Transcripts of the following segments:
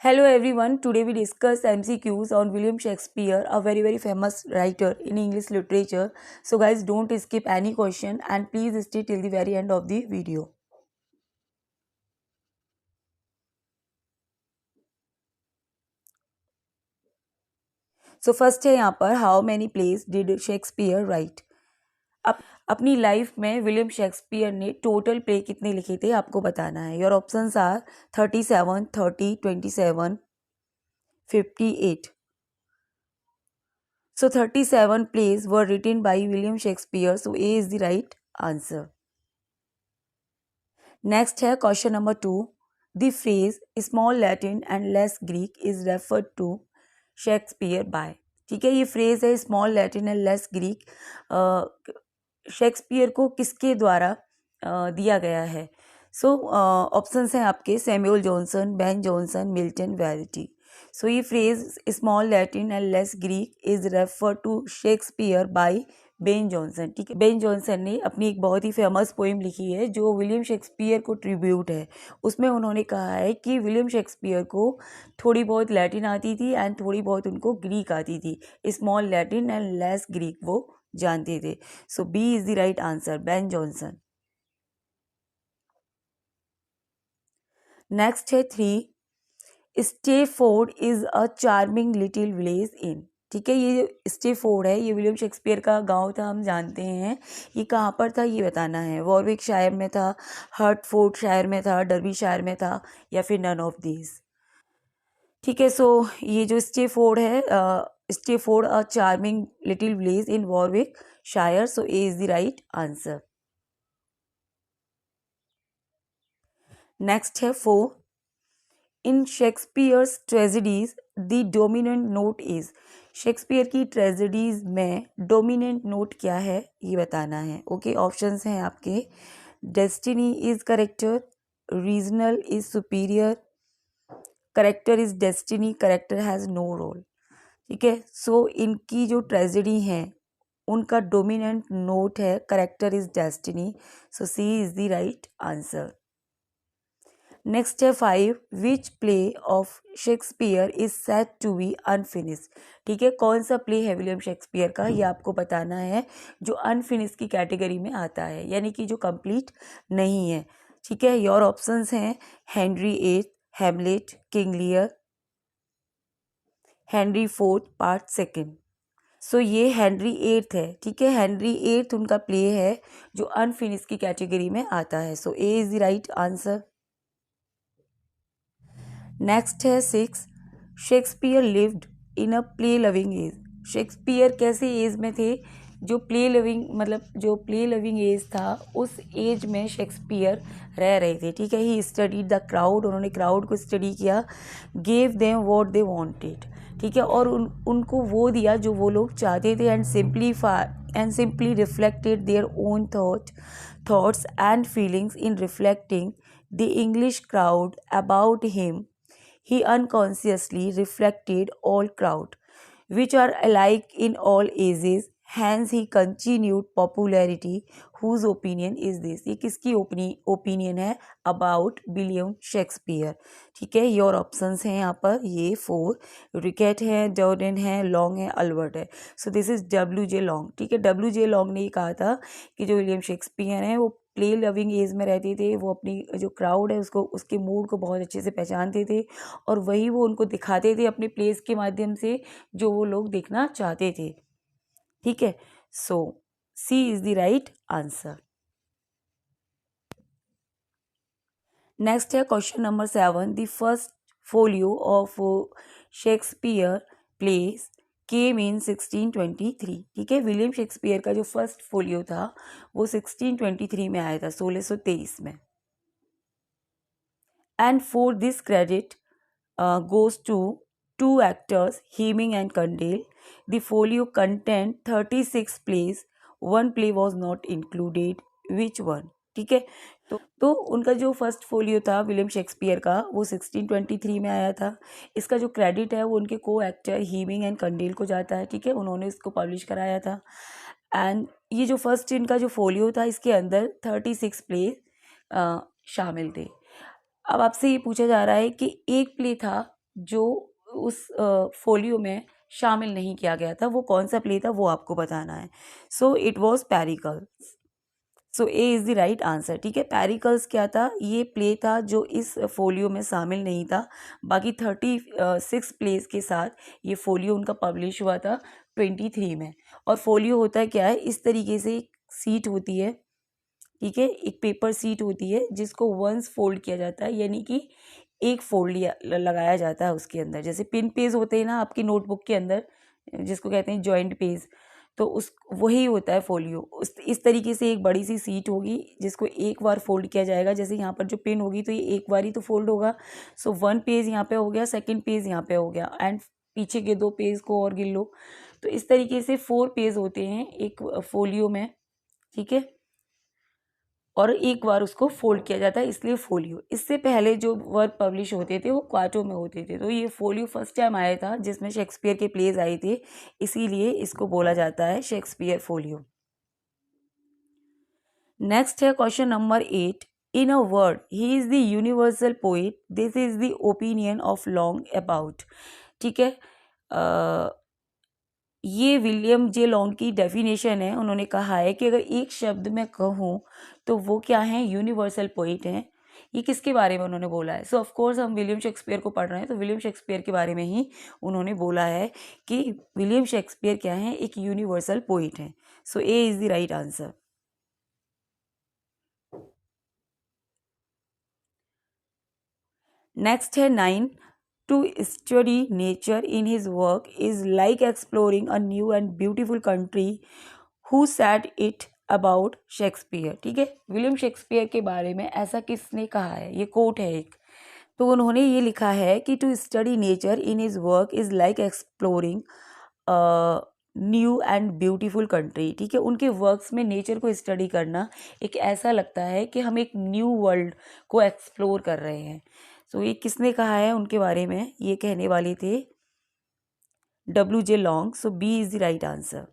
Hello everyone, today we discuss MCQs on William Shakespeare, a very famous writer in English literature. So guys, don't skip any question and please stay till the very end of the video. So first है यहाँ पर how many plays did Shakespeare write? अपनी life में William Shakespeare ने total play कितने लिखे थे आपको बताना है. Your options are 37, 30, 27, 58. So 37 plays were written by William Shakespeare. So A is the right answer. Next है question number 2. The phrase small Latin and less Greek is referred to Shakespeare by. ठीक है, ये phrase है small Latin and less Greek, Shakespeare को किसके द्वारा दिया गया है. सो ऑप्शंस हैं आपके Samuel Johnson, Ben Jonson, Milton Verity. So ये phrase small Latin and less Greek is refer to Shakespeare by Ben Jonson. ठीक है, बेन जॉनसन ने अपनी एक बहुत ही फेमस पोइम लिखी है जो विलियम शेक्सपियर को ट्रिब्यूट है. उसमें उन्होंने कहा है कि विलियम शेक्सपियर को थोड़ी बहुत लैटिन आती थी एंड थोड़ी बहुत उनको ग्रीक आती थी. Small Latin and less Greek वो जानते थे. So B is the right answer, Ben Jonson. Next है 3. Stratford is a charming little village in. ठीक है, ये जो स्टेफोर्ड है ये विलियम शेक्सपियर का गांव था, हम जानते हैं. ये कहाँ पर था ये बताना है. वॉरविक शायर में था, हर्टफोर्ड शायर में था, डर्बी शायर में था, या फिर नन ऑफ दीज. ठीक है, सो ये जो स्टेफोर्ड है, Stratford a charming little village in Warwickshire. So A is the right answer. Next है 4. In Shakespeare's tragedies the dominant note is. Shakespeare की ट्रेजेडीज में डोमिनेंट नोट क्या है ये बताना है. ओके, ऑप्शंस हैं आपके. Destiny is character, regional is superior, character is destiny, character has no role. ठीक है, सो इनकी जो ट्रेजेडी हैं उनका डोमिनेंट नोट है character is destiny. So C is the right answer. Next है 5. Which play of Shakespeare is set to be unfinished. ठीक है, कौन सा प्ले है विलियम शेक्सपियर का ये आपको बताना है जो अनफिनिश्ड की कैटेगरी में आता है, यानी कि जो कंप्लीट नहीं है. ठीक है, योर ऑप्शंस हैं Henry eight, Hamlet, King Lear, Henry fourth part second. So ये हेनरी एट्थ है. ठीक है, हेनरी एट्थ उनका प्ले है जो अनफिनिश्ड की कैटेगरी में आता है. So A is the right answer. Next है 6. Shakespeare lived in a play loving age. Shakespeare कैसे एज में थे? जो प्ले लविंग मतलब जो प्ले लविंग एज था उस एज में शेक्सपियर रह रहे थे. ठीक है, ही स्टडीड द क्राउड. उन्होंने क्राउड को स्टडी किया. Gave them what they wanted. ठीक है, और उनको वो दिया जो वो लोग चाहते थे. And simply reflected their own thoughts and feelings in reflecting the English crowd about him. He unconsciously reflected all crowd, which are alike in all ages. Hence he continued popularity. Whose opinion is this? ये किसकी opinion है about William Shakespeare. ठीक है, your options हैं यहाँ पर ये 4. रिकेट है, जॉर्डन है, लॉन्ग है, अल्बर्ट है. सो दिस इज WJ लॉन्ग. ठीक है, WJ लॉन्ग ने ये कहा था कि जो विलियम शेक्सपियर हैं वो प्ले लविंग एज में रहते थे. वो अपनी जो क्राउड है उसको उसके मूड को बहुत अच्छे से पहचानते थे और वही वो उनको दिखाते थे अपने प्लेस के माध्यम से जो वो लोग देखना चाहते थे. ठीक है, so C is the right answer. Next है question number 7. The first folio of Shakespeare plays came in 1623. ठीक है, विलियम शेक्सपियर का जो फर्स्ट फोलियो था वो 1623 में आया था, 1623 में. And for this credit goes to 2 actors, Heming and Condell. The folio contained 36 plays. One play was not included. Which one? ठीक है, तो उनका जो फर्स्ट फोलियो था विलियम शेक्सपियर का वो 1623 में आया था. इसका जो क्रेडिट है वो उनके को एक्टर हीमिंग एंड कंडेल को जाता है. ठीक है, उन्होंने इसको पब्लिश कराया था. एंड ये जो फर्स्ट इनका जो फोलियो था इसके अंदर 36 प्ले शामिल थे. अब आपसे ये पूछा जा रहा है कि एक प्ले था जो उस फोलियो में शामिल नहीं किया गया था, वो कौन सा प्ले था वो आपको बताना है। So it was Pericles. So A is the right answer. ठीक है, पेरिकल्स क्या था, ये प्ले था जो इस फोलियो में शामिल नहीं था। बाकी 36 प्लेस के साथ ये फोलियो उनका पब्लिश हुआ था 23 में। और फोलियो होता है क्या है, इस तरीके से एक सीट होती है, ठीक है, एक पेपर सीट होती है जिसको वंस फोल्ड किया जाता है, यानी कि एक फोल्ड लगाया जाता है उसके अंदर। जैसे पिन पेज होते हैं ना आपकी नोटबुक के अंदर, जिसको कहते हैं जॉइंट पेज, तो उस वही होता है फोलियो। उस इस तरीके से एक बड़ी सी सीट होगी जिसको एक बार फोल्ड किया जाएगा। जैसे यहाँ पर जो पिन होगी तो ये एक बार ही तो फोल्ड होगा। सो वन पेज यहाँ पे हो गया, सेकंड पेज यहाँ पे हो गया, एंड पीछे के 2 पेज को और गिन लो। तो इस तरीके से 4 पेज होते हैं एक फोलियो में, ठीक है, और एक बार उसको फोल्ड किया जाता है, इसलिए फोलियो। इससे पहले जो वर्क पब्लिश होते थे वो क्वार्टो में होते थे, तो ये फोलियो फर्स्ट टाइम आया था जिसमें शेक्सपियर के प्लेज आए थे, इसीलिए इसको बोला जाता है शेक्सपियर फोलियो। नेक्स्ट है question number 8। In a word, he is the universal poet, this is the opinion of long about. ठीक है, ये विलियम जे लॉन्ग की डेफिनेशन है। उन्होंने कहा है कि अगर एक शब्द में कहूँ तो वो क्या है, यूनिवर्सल पोइट हैं। ये किसके बारे में उन्होंने बोला है? सो ऑफ कोर्स हम विलियम शेक्सपियर को पढ़ रहे हैं, तो विलियम शेक्सपियर के बारे में ही उन्होंने बोला है कि विलियम शेक्सपियर क्या है, एक यूनिवर्सल पोइट हैं। So A is the right answer. Next है 9। To study nature in his work is like exploring a new and beautiful country. Who said it about Shakespeare? ठीक है, विलियम शेक्सपियर के बारे में ऐसा किसने कहा है? ये कोट है एक। तो उन्होंने ये लिखा है कि to study nature in his work is like exploring new and beautiful country. ठीक है, उनके वर्क्स में नेचर को स्टडी करना एक ऐसा लगता है कि हम एक न्यू वर्ल्ड को एक्सप्लोर कर रहे हैं। तो ये किसने कहा है उनके बारे में? ये कहने वाले थे W.J. Long. So B is the right answer.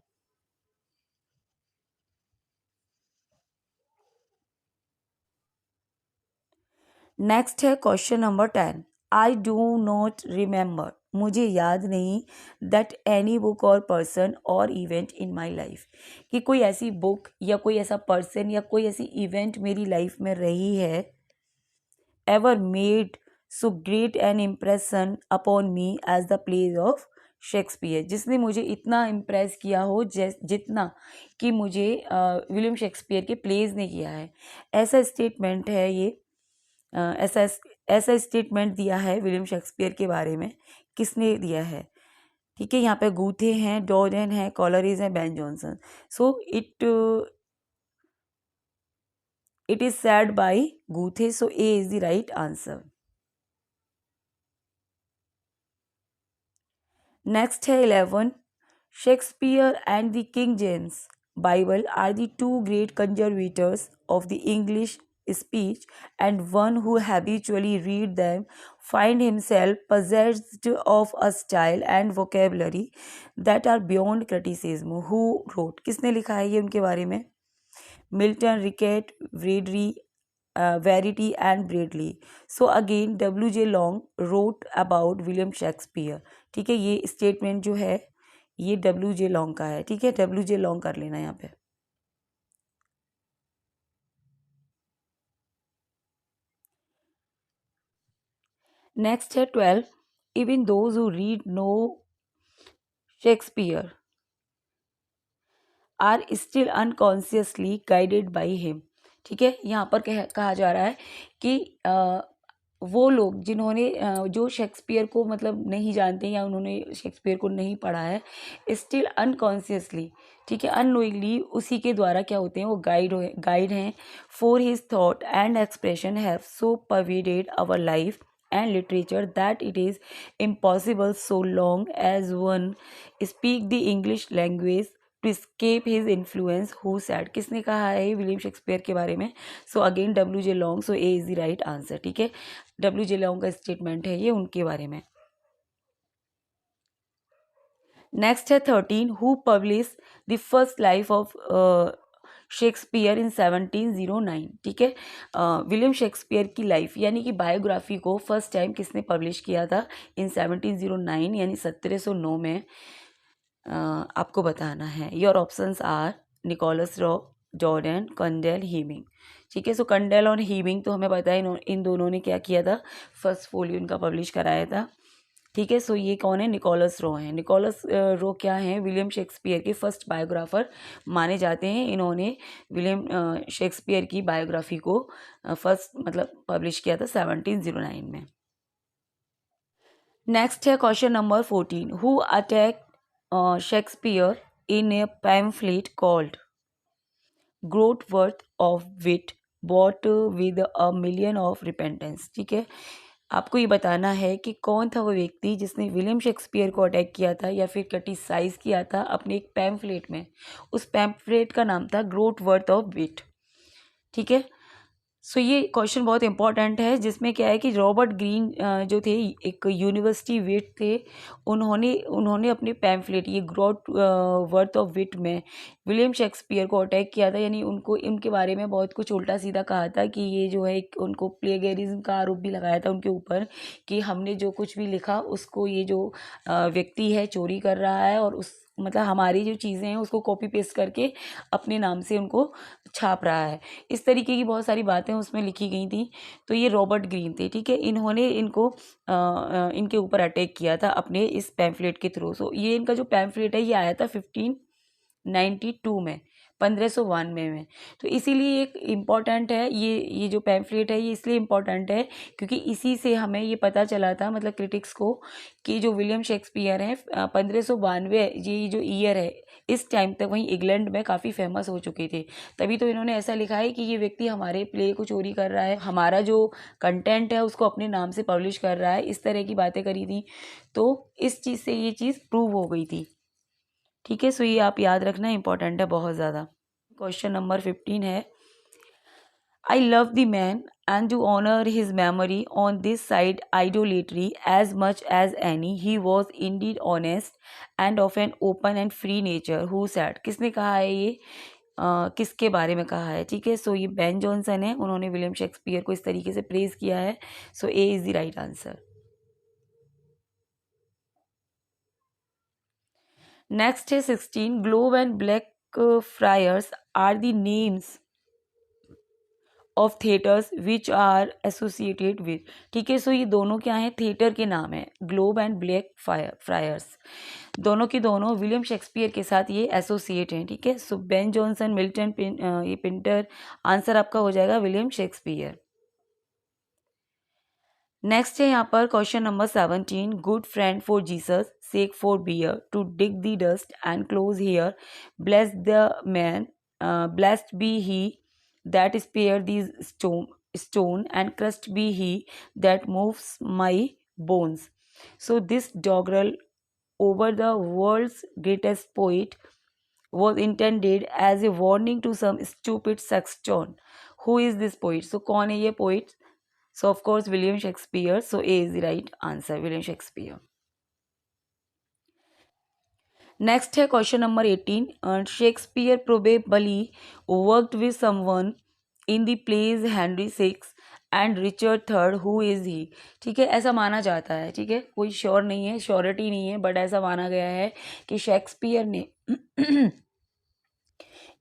Next है question number 10। I do not remember, मुझे याद नहीं, that any book or person or event in my life, कि कोई ऐसी बुक या कोई ऐसा पर्सन या कोई ऐसी इवेंट मेरी लाइफ में रही है, ever made so great an impression upon me as the plays of Shakespeare, जिसने मुझे इतना इम्प्रेस किया हो जितना कि मुझे विलियम शेक्सपियर के प्लेज ने किया है। ऐसा स्टेटमेंट है ये, ऐसा ऐसा स्टेटमेंट दिया है विलियम शेक्सपियर के बारे में, किसने दिया है? ठीक है, यहाँ पे गूथे हैं, डॉर्डन है, कॉलरिज हैं, Ben Jonson. So it is said by Goethe. So A is the right answer. Next है 11। Shakespeare and the King James Bible are the two great conservators of the English speech, and one who habitually read them find himself possessed of a style and vocabulary that are beyond criticism. Who wrote? किसने लिखा है ये उनके बारे में? Milton, Rickett, Weddery, Verity and Bradley. So again W.J. Long wrote about William Shakespeare. ठीक है, ये स्टेटमेंट जो है ये W.J. लॉन्ग का है। ठीक है, W.J. लॉन्ग कर लेना यहाँ पे। नेक्स्ट है 12। Even those who read no Shakespeare are still unconsciously guided by him. ठीक है, यहाँ पर कहा जा रहा है कि वो लोग जिन्होंने जो शेक्सपियर को मतलब नहीं जानते या उन्होंने शेक्सपियर को नहीं पढ़ा है, स्टिल अनकॉन्शियसली, ठीक है, अननोइंगली उसी के द्वारा क्या होते हैं, वो गाइड हैं। For his thought and expression have so pervaded our life and literature that it is impossible so long as one speak the English language to escape his influence. Who said? किसने कहा है William Shakespeare के बारे में? सो again W.J. Long. So A is the right answer. ठीक है, W.J. Long का statement है ये उनके बारे में। नेक्स्ट है 13। Who publish the first life of Shakespeare in 1709। ठीक है, विलियम शेक्सपियर की लाइफ यानी कि बायोग्राफी को फर्स्ट टाइम किसने पब्लिश किया था? इन 1709 यानी 1709 में। आपको बताना है। Your options are Nicholas Rowe, Jordan, Condell, Heminge. ठीक है, सो कंडेल और हीमिंग तो हमें पता है इन दोनों ने क्या किया था, फर्स्ट फोलियो इनका पब्लिश कराया था। ठीक है, सो ये कौन है? निकोलस रॉ हैं। निकोलस रॉ क्या हैं? विलियम शेक्सपियर के फर्स्ट बायोग्राफर माने जाते हैं। इन्होंने विलियम शेक्सपियर की बायोग्राफी को फर्स्ट मतलब पब्लिश किया था 1709 में। नेक्स्ट है question number 14। Who attack Shakespeare in a pamphlet called groats worth of wit bought with a million of repentance. ठीक है, आपको ये बताना है कि कौन था वो व्यक्ति जिसने विलियम शेक्सपियर को अटैक किया था या फिर क्रिटिसाइज किया था अपने एक पैम्फलेट में। उस पैम्फलेट का नाम था ग्रोथ वर्थ ऑफ विट। ठीक है, सो ये क्वेश्चन बहुत इंपॉर्टेंट है, जिसमें क्या है कि रॉबर्ट ग्रीन जो थे, एक यूनिवर्सिटी विट थे, उन्होंने उन्होंने अपने पैम्फलेट ये ग्रोथ वर्थ ऑफ विट में विलियम शेक्सपियर को अटैक किया था। यानी उनको इनके बारे में बहुत कुछ उल्टा सीधा कहा था कि ये जो है उनको प्लेगरिज्म का आरोप भी लगाया था उनके ऊपर कि हमने जो कुछ भी लिखा उसको ये जो व्यक्ति है चोरी कर रहा है और उस मतलब हमारी जो चीज़ें हैं उसको कॉपी पेस्ट करके अपने नाम से उनको छाप रहा है। इस तरीके की बहुत सारी बातें उसमें लिखी गई थी। तो ये रॉबर्ट ग्रीन थे। ठीक है, इन्होंने इनको इनके ऊपर अटैक किया था अपने इस पैम्फलेट के थ्रू। सो ये इनका जो पैम्फलेट है ये आया था 1592 में, 1592 में। तो इसीलिए एक इम्पॉर्टेंट है ये जो पैम्फलेट है ये इसलिए इम्पॉर्टेंट है क्योंकि इसी से हमें ये पता चला था मतलब क्रिटिक्स को कि जो विलियम शेक्सपियर हैं 1592 ये जो ईयर है इस टाइम तक वहीं इंग्लैंड में काफ़ी फेमस हो चुके थे। तभी तो इन्होंने ऐसा लिखा है कि ये व्यक्ति हमारे प्ले को चोरी कर रहा है, हमारा जो कंटेंट है उसको अपने नाम से पब्लिश कर रहा है, इस तरह की बातें करी थी। तो इस चीज़ से ये चीज़ प्रूव हो गई थी। ठीक है, सो ये आप याद रखना इंपॉर्टेंट है बहुत ज़्यादा। क्वेश्चन नंबर 15 है, I love the man and to honor his memory on this side idolatry as much as any. He was indeed honest and of an open and free nature. Who said? किसने कहा है ये? किसके बारे में कहा है? ठीक है, सो ये बेन जॉनसन है, उन्होंने विलियम शेक्सपियर को इस तरीके से प्रेज किया है। So A is the right answer. Next है 16। Globe and Blackfriars are the names of theatres which are associated with. ठीक है, सो ये दोनों क्या हैं? थिएटर के नाम है, ग्लोब एंड ब्लैक फ्रायर्स। दोनों के दोनों विलियम शेक्सपियर के साथ ये एसोसिएट हैं। ठीक है, सो बेन जॉनसन, मिल्टन ये पिंटर, आंसर आपका हो जाएगा विलियम शेक्सपियर। नेक्स्ट है यहाँ पर question number 17। Good friend for Jesus sake forbear to dig the dust and close here bless the man blessed be he that spare these stone and crushed be he that moves my bones. So this doggerel over the world's greatest poet was intended as a warning to some stupid sexton. Who is this poet? So कौन है ये poet? So of course William Shakespeare. So A is the right answer, William Shakespeare. Next है question number 18। Shakespeare probably worked with someone in the plays Henry six and Richard third. Who is he? ठीक है, ऐसा माना जाता है। ठीक है, कोई श्योर नहीं है, श्योरिटी नहीं है, बट ऐसा माना गया है कि शेक्सपियर ने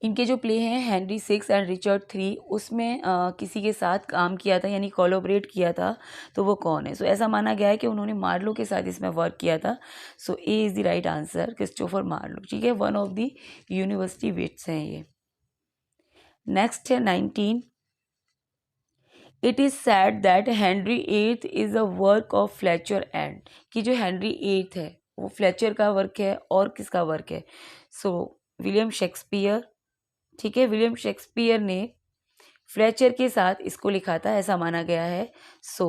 इनके जो प्ले हैं Henry six and Richard three उसमें किसी के साथ काम किया था यानी कोलैबोरेट किया था। तो वो कौन है? सो ऐसा माना गया है कि उन्होंने मार्लो के साथ इसमें वर्क किया था। So A is the right answer, Christopher Marlowe. ठीक है, one of the university wits हैं ये। नेक्स्ट है 19। It is said that Henry eighth is a work of Fletcher and. कि जो हेनरी एट्थ है वो फ्लेचर का वर्क है और किसका वर्क है? सो विलियम शेक्सपियर। ठीक है, विलियम शेक्सपियर ने फ्लेचर के साथ इसको लिखा था, ऐसा माना गया है। So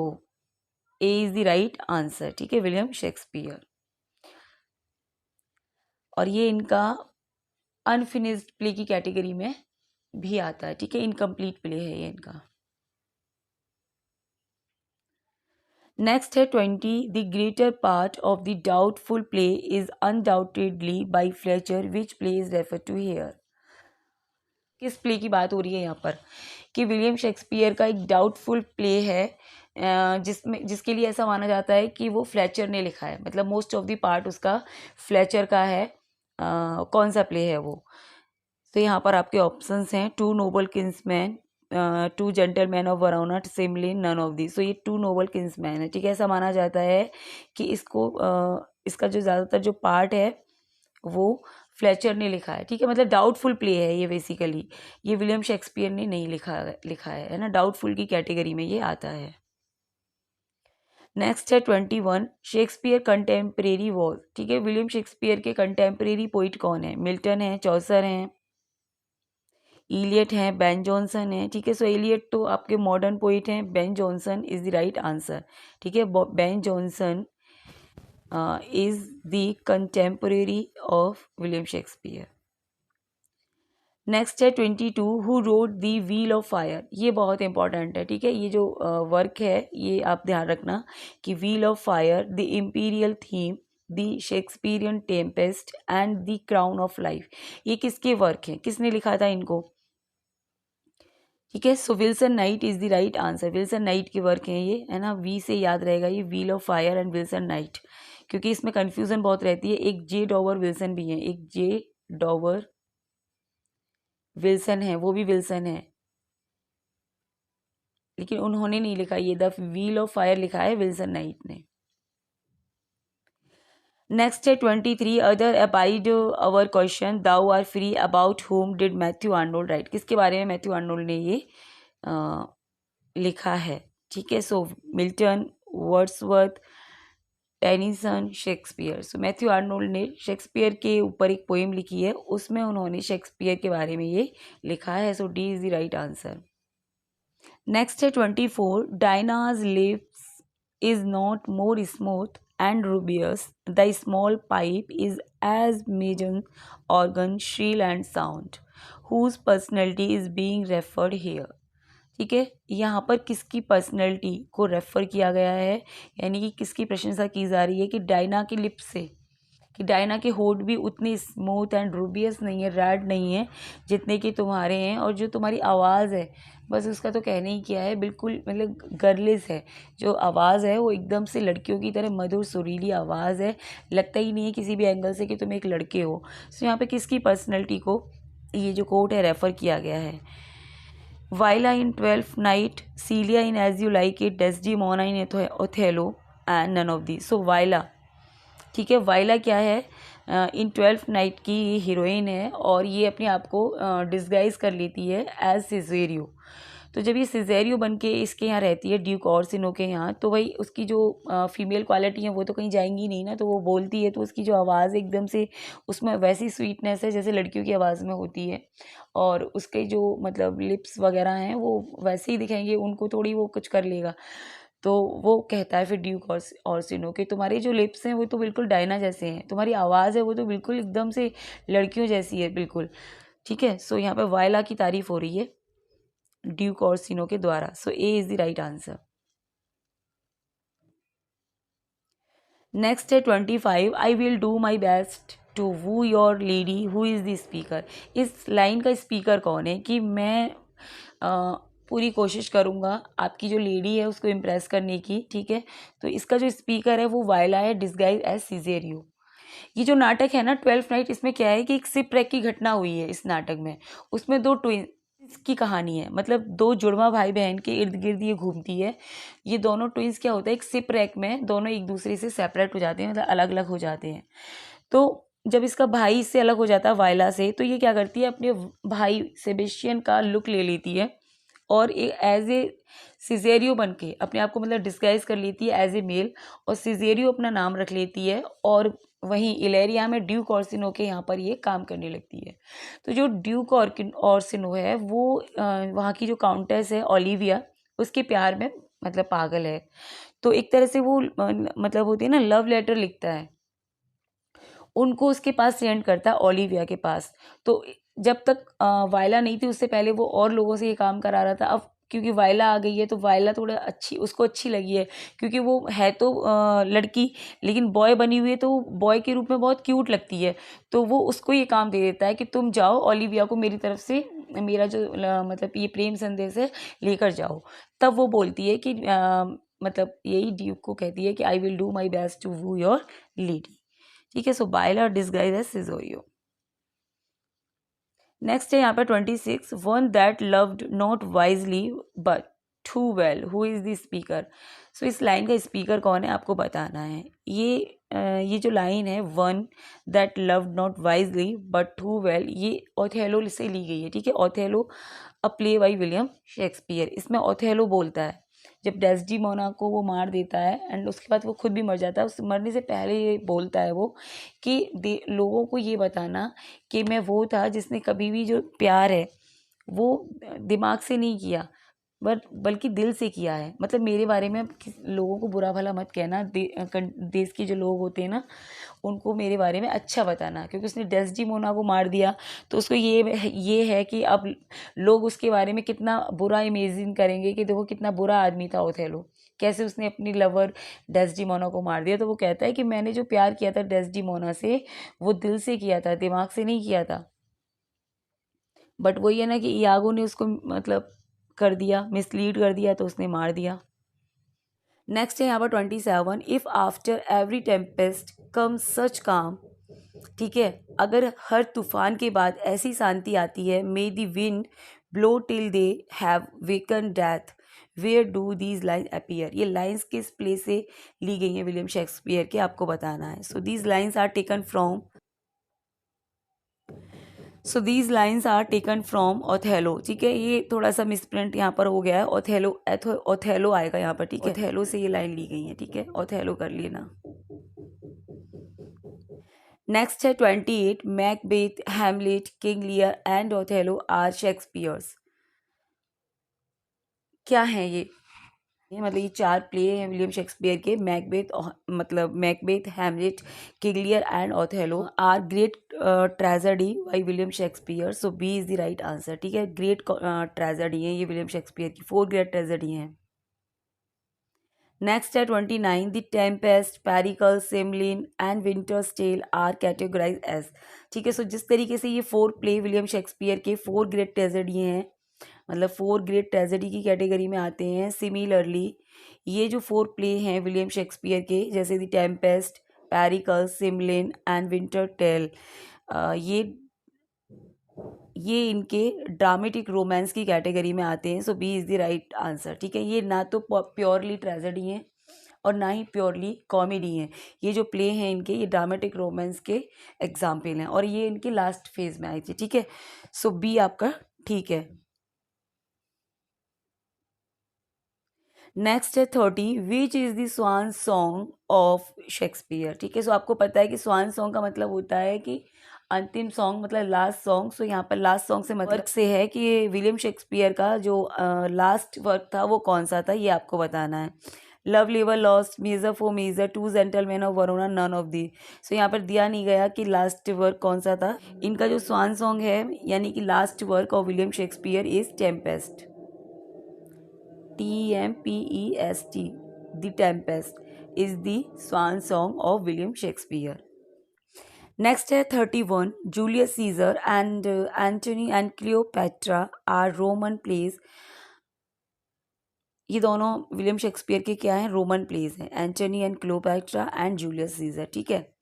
A is the right answer. ठीक है, विलियम शेक्सपियर। और ये इनका अनफिनिश्ड प्ले की कैटेगरी में भी आता है। ठीक है, इनकम्प्लीट प्ले है ये इनका। नेक्स्ट है 20। The greater part of the doubtful play is undoubtedly by Fletcher, which play is refer to here. किस प्ले की बात हो रही है यहाँ पर कि विलियम शेक्सपियर का एक डाउटफुल प्ले है जिसके लिए ऐसा माना जाता है कि वो फ्लेचर ने लिखा है, मतलब मोस्ट ऑफ द पार्ट उसका फ्लेचर का है। कौन सा प्ले है वो? तो यहाँ पर आपके ऑप्शंस हैं two noble kinsmen, two gentlemen of Verona, Cymbeline, none of the. So ये टू नोबल किंग्समैन है, ठीक है। ऐसा माना जाता है कि इसका जो ज़्यादातर जो पार्ट है वो फ्लेचर ने लिखा है, ठीक है। मतलब डाउटफुल प्ले है ये बेसिकली, ये विलियम शेक्सपियर ने नहीं लिखा है ना, डाउटफुल की कैटेगरी में ये आता है। नेक्स्ट है 21, शेक्सपियर कंटेम्प्रेरी वॉज, ठीक है। विलियम शेक्सपियर के कंटेम्प्रेरी पोइट कौन है? मिल्टन है, चौसर हैं, इलियट हैं, बेन जॉनसन है, ठीक है। सो इलियट तो आपके मॉडर्न पोइट हैं, Ben Johnson is the right answer, ठीक है। Ben Johnson is the contemporary of William Shakespeare. Next है 22, who wrote the wheel of fire. ये बहुत इंपॉर्टेंट है, ठीक है। ये जो वर्क है ये आप ध्यान रखना कि wheel of fire, the imperial theme, the Shakespearean Tempest and the crown of life, ये किसके वर्क हैं? किसने लिखा था इनको? ठीक है। So Wilson Knight is the right answer, Wilson Knight के वर्क हैं ये, है ना। वी से याद रहेगा ये, wheel of fire and Wilson Knight, क्योंकि इसमें कन्फ्यूजन बहुत रहती है। एक जे डॉवर विल्सन भी है, एक जे डॉवर विल्सन है, वो भी विल्सन है, लेकिन उन्होंने नहीं लिखा, ये द व्हील ऑफ फायर लिखा है विल्सन नाइट ने। नेक्स्ट है 23, other abide our question, thou art free, about whom did Matthew Arnold write. किसके बारे में मैथ्यू आर्नोल्ड ने ये लिखा है? ठीक है। सो मिल्टन, वर्ड्सवर्थ, टेनिसन, शेक्सपियर। सो मैथ्यू आर्नोल्ड ने शेक्सपियर के ऊपर एक पोएम लिखी है, उसमें उन्होंने शेक्सपियर के बारे में ये लिखा है। So D is the right answer. Next है 24, Diana's lips is not more smooth and rubious, the small pipe is as major organ, shrill and sound, whose personality is being referred here। ठीक है, यहाँ पर किसकी personality को refer किया गया है, यानी कि किसकी प्रशंसा की जा रही है कि डायना के लिप्स से, कि डायना के होठ भी उतने स्मूथ एंड रूबियस नहीं है, रेड नहीं है जितने कि तुम्हारे हैं, और जो तुम्हारी आवाज़ है बस उसका तो कहने ही क्या है, बिल्कुल मतलब गर्लिश है। जो आवाज़ है वो एकदम से लड़कियों की तरह मधुर सुरीली आवाज़ है, लगता ही नहीं है किसी भी एंगल से कि तुम एक लड़के हो। सो यहाँ पे किसकी पर्सनैलिटी को ये जो कोट है रेफ़र किया गया है? Viola in 12th Night, Celia in as you like it, Desdemona in Othello and none of the. So Viola, ठीक है, वाइला क्या है? इन 12th नाइट की हीरोइन है, और ये अपने आप को डिस्गाइज कर लेती है एज सिजेरियो। तो जब ये सिजेरियो बन के इसके यहाँ रहती है, ड्यूक ऑर्सिनो के यहाँ, तो भाई उसकी जो फीमेल क्वालिटी है वो तो कहीं जाएंगी नहीं ना, तो वो बोलती है तो उसकी जो आवाज़ एकदम से उसमें वैसी स्वीटनेस है जैसे लड़कियों की आवाज़ में होती है, और उसके जो मतलब लिप्स वगैरह हैं वो वैसे ही दिखेंगे, उनको थोड़ी वो कुछ कर लेगा। तो वो कहता है फिर ड्यूक ऑर्सिनो कि तुम्हारे जो लिप्स हैं वो तो बिल्कुल डायना जैसे हैं, तुम्हारी आवाज़ है वो तो बिल्कुल एकदम से लड़कियों जैसी है बिल्कुल। ठीक है। सो यहाँ पे वायला की तारीफ हो रही है ड्यूक ऑर्सिनो के द्वारा। So A is the right answer. Next है 25, I will do my best to woo your lady who is the speaker. इस लाइन का स्पीकर कौन है? कि मैं पूरी कोशिश करूँगा आपकी जो लेडी है उसको इम्प्रेस करने की। ठीक है। तो इसका जो स्पीकर है वो वायला है, डिस्गाइज एज सिजेरियो। ये जो नाटक है ना 12th नाइट, इसमें क्या है कि एक शिपरेक की घटना हुई है इस नाटक में। उसमें दो ट्विंस की कहानी है, मतलब दो जुड़वा भाई बहन के इर्द गिर्द ये घूमती है। ये दोनों ट्विंस क्या होता है, एक शिपरेक में दोनों एक दूसरे से सेपरेट हो जाते हैं, मतलब अलग अलग हो जाते हैं। तो जब इसका भाई इससे अलग हो जाता है वायला से, तो ये क्या करती है, अपने भाई सेबेस्टियन का लुक ले लेती है और एज ए सिजेरियो बन के अपने आप को मतलब डिस्गाइज कर लेती है एज ए मेल, और सिजेरियो अपना नाम रख लेती है, और वहीं इलेरिया में ड्यूक ऑर्सिनो के यहाँ पर ये काम करने लगती है। तो जो ड्यूक ऑर्सिनो है वो वहाँ की जो काउंटेस है ओलिविया, उसके प्यार में मतलब पागल है। तो एक तरह से वो मतलब होती है ना, लव लेटर लिखता है उनको, उसके पास सेंड करता है ओलिविया के पास। तो जब तक वायला नहीं थी उससे पहले वो और लोगों से ये काम करा रहा था। अब क्योंकि वायला आ गई है तो वायला थोड़ा उसको अच्छी लगी है, क्योंकि वो है तो लड़की लेकिन बॉय बनी हुई है, तो बॉय के रूप में बहुत क्यूट लगती है। तो वो उसको ये काम दे देता है कि तुम जाओ ओलिविया को मेरी तरफ से मेरा जो मतलब ये प्रेम संदेश है लेकर जाओ। तब वो बोलती है कि मतलब यही ड्यूक को कहती है कि I will do my best to woo your lady. ठीक है, सो बायला डिस्गाइज एज सिजोरियो। नेक्स्ट है यहाँ पर 26, one that loved not wisely but too well, who is the speaker. So इस लाइन का स्पीकर कौन है आपको बताना है। ये जो लाइन है, one that loved not wisely but too well, ये ओथेलो से ली गई है। ठीक है, Othello a play by William Shakespeare. इसमें ओथेलो बोलता है जब डेस्डीमोना को वो मार देता है एंड उसके बाद वो खुद भी मर जाता है, उस मरने से पहले ये बोलता है वो कि लोगों को ये बताना कि मैं वो था जिसने कभी भी जो प्यार है वो दिमाग से नहीं किया बल्कि दिल से किया है। मतलब मेरे बारे में लोगों को बुरा भला मत कहना, देश के जो लोग होते हैं ना उनको मेरे बारे में अच्छा बताना, क्योंकि उसने डेस्डीमोना को मार दिया तो उसको ये है कि अब लोग उसके बारे में कितना बुरा इमेजिन करेंगे कि देखो कितना बुरा आदमी था ओथेलो, कैसे उसने अपनी लवर डेस्डीमोना को मार दिया। तो वो कहता है कि मैंने जो प्यार किया था डेस्डीमोना से वो दिल से किया था, दिमाग से नहीं किया था। बट वही है ना कि इयागो ने उसको मतलब कर दिया, मिसलीड कर दिया, तो उसने मार दिया। नेक्स्ट है यहाँ पर 27, इफ़ आफ्टर एवरी टेम्पेस्ट कम सच काम। ठीक है, अगर हर तूफान के बाद ऐसी शांति आती है, may the wind blow till they have waken death, where do these line appear. ये लाइन्स किस प्ले से ली गई हैं विलियम शेक्सपियर के, आपको बताना है। So these lines are taken from Othello. ठीक है, ये थोड़ा सा मिसप्रिंट यहाँ पर हो गया है, ओथेलो आएगा यहाँ पर। ठीक है, ओथेलो से ये लाइन ली गई है। ठीक है, ओथेलो कर लेना। नेक्स्ट है 28, Macbeth, Hamlet, King Lear and Othello are Shakespeare's. क्या है ये मतलब ये 4 प्ले हैं विलियम शेक्सपियर के। Macbeth, Hamlet, King Lear and Othello are great tragedy by William Shakespeare. So B is the right answer. ठीक है, ग्रेट ट्रेजेडी है ये विलियम शेक्सपियर की, 4 ग्रेट ट्रेजेडी हैं। नेक्स्ट है 29, the Tempest, Pericles, Cymbeline and Winter's Tale are categorise as. ठीक है, सो जिस तरीके से ये 4 प्ले विलियम शेक्सपियर के 4 ग्रेट ट्रेजेडी हैं, मतलब 4 ग्रेट ट्रेजेडी की कैटेगरी में आते हैं, सिमिलरली ये जो 4 प्ले हैं विलियम शेक्सपियर के, जैसे the Tempest, Pericles, Cymbeline and Winter Tale, ये इनके ड्रामेटिक रोमांस की कैटेगरी में आते हैं। So B is the right answer. ठीक है, ये ना तो प्योरली ट्रेजेडी हैं और ना ही प्योरली कॉमेडी हैं। ये जो प्ले हैं इनके, ये ड्रामेटिक रोमांस के एग्जाम्पल हैं और ये इनके लास्ट फेज में आई थी। ठीक है, सो बी आपका ठीक है। नेक्स्ट है 30, which is the swan song of Shakespeare. ठीक है, सो आपको पता है कि स्वान सॉन्ग का मतलब होता है कि अंतिम सॉन्ग, मतलब लास्ट सॉन्ग। सो यहाँ पर लास्ट सॉन्ग से मतलब से है कि विलियम शेक्सपियर का जो लास्ट वर्क था वो कौन सा था, ये आपको बताना है। लव लिवर lost, measure for measure, two gentlemen of Verona, none of the. So यहाँ पर दिया नहीं गया कि लास्ट वर्क कौन सा था। इनका जो स्वान सॉन्ग है यानी कि last work of William Shakespeare is Tempest, TEMPEST, The Tempest is the swan song of William Shakespeare. Next है 31, Julius Caesar and Antony and Cleopatra are Roman plays. ये दोनों विलियम शेक्सपियर के क्या हैं, रोमन प्लेज हैं, Antony and Cleopatra and Julius Caesar. ठीक है,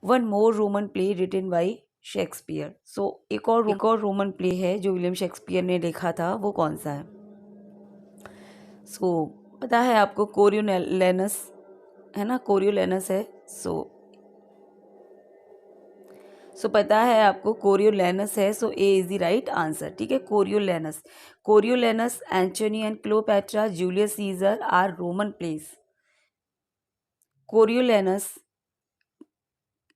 one more Roman play written by Shakespeare. So एक और रोमन प्ले है जो विलियम शेक्सपियर ने लिखा था, वो कौन सा है। सो पता है आपको, कोरियोलेनस है ना, कोरियोलेनस है। सो पता है आपको कोरियोलेनस है। So A is the right answer. ठीक है, Coriolanus, Antony and Cleopatra, Julius Caesar are Roman plays. Coriolanus,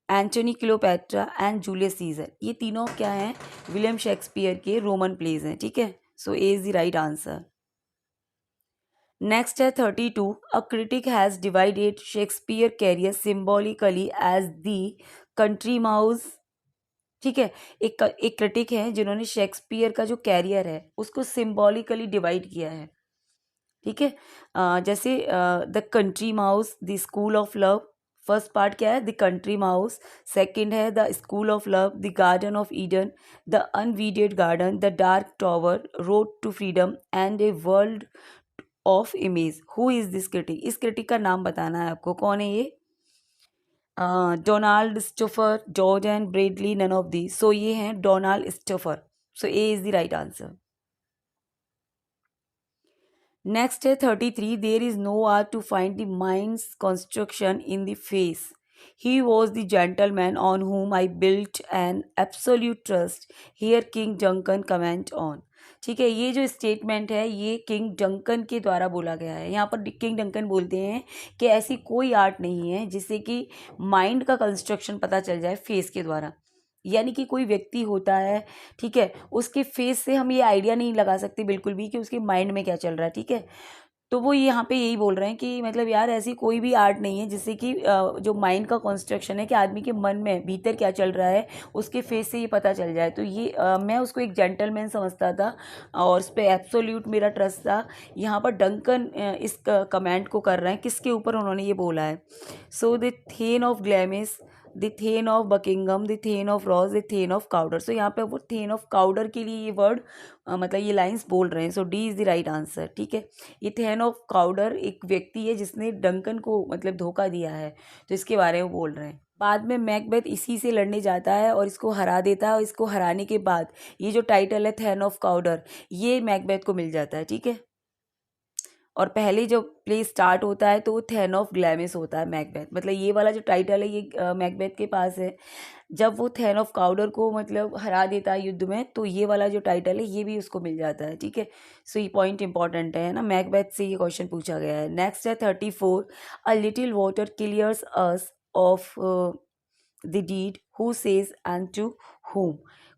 Antony, Cleopatra and Julius Caesar, ये तीनों क्या हैं, विलियम शेक्सपियर के रोमन प्लेज हैं। ठीक है, so A is the right answer. Next है 32, a critic has divided Shakespeare career symbolically as the country mouse. ठीक है, एक क्रिटिक है जिन्होंने शेक्सपियर का जो कैरियर है उसको सिम्बॉलिकली डिवाइड किया है। ठीक है, जैसे the country mouse, the school of love, first part क्या है, द कंट्री माउस, सेकंड है the school of love, the garden of Eden, the unweeded garden, the dark tower, road to freedom and a world of image. Who is this critic? इस critic का नाम बताना है आपको, कौन है ये? Donald Stauffer, George and Bradley, none of the. So ये हैं Donald Stauffer. So A is the right answer. Next है 33, there is no art to find the mind's construction in the face, he was the gentleman on whom I built an absolute trust, here King Duncan comment on. ठीक है, ये जो statement है ये king Duncan के द्वारा बोला गया है। यहाँ पर किंग डंकन बोलते हैं कि ऐसी कोई आर्ट नहीं है जिससे कि माइंड का कंस्ट्रक्शन पता चल जाए फेस के द्वारा। यानी कि कोई व्यक्ति होता है, ठीक है, उसके फेस से हम ये आइडिया नहीं लगा सकते बिल्कुल भी कि उसके माइंड में क्या चल रहा है। ठीक है, तो वो यहाँ पे यही बोल रहे हैं कि मतलब यार ऐसी कोई भी आर्ट नहीं है जिससे कि जो माइंड का कंस्ट्रक्शन है कि आदमी के मन में भीतर क्या चल रहा है उसके फेस से ये पता चल जाए। तो ये मैं उसको एक जेंटलमैन समझता था और उस पर एब्सोल्यूट मेरा ट्रस्ट था। यहाँ पर डंकन इस कमेंट को कर रहे हैं, किसके ऊपर उन्होंने ये बोला है? So the thane of Glamis, the thane of Buckingham, the thane of Ross, the thane of Cawdor. So यहाँ पे वो थेन ऑफ काउडर के लिए ये वर्ड मतलब ये लाइंस बोल रहे हैं। So D is the right answer. ठीक है, ये थेन ऑफ काउडर एक व्यक्ति है जिसने डंकन को मतलब धोखा दिया है, तो इसके बारे में बोल रहे हैं। बाद में मैकबेथ इसी से लड़ने जाता है और इसको हरा देता है, और इसको हराने के बाद ये जो टाइटल है थेन ऑफ काउडर ये मैकबेथ को मिल जाता है। ठीक है, और पहले जब प्ले स्टार्ट होता है तो वो थेन ऑफ ग्लैमिस होता है मैकबेथ, मतलब ये वाला जो टाइटल है ये मैकबेथ के पास है। जब वो थेन ऑफ काउडर को मतलब हरा देता है युद्ध में तो ये वाला जो टाइटल है ये भी उसको मिल जाता है। ठीक है, सो ये पॉइंट इंपॉर्टेंट है ना, मैकबेथ से ये क्वेश्चन पूछा गया है। नेक्स्ट है 34, a little water clears us of the deed, who says and to whom।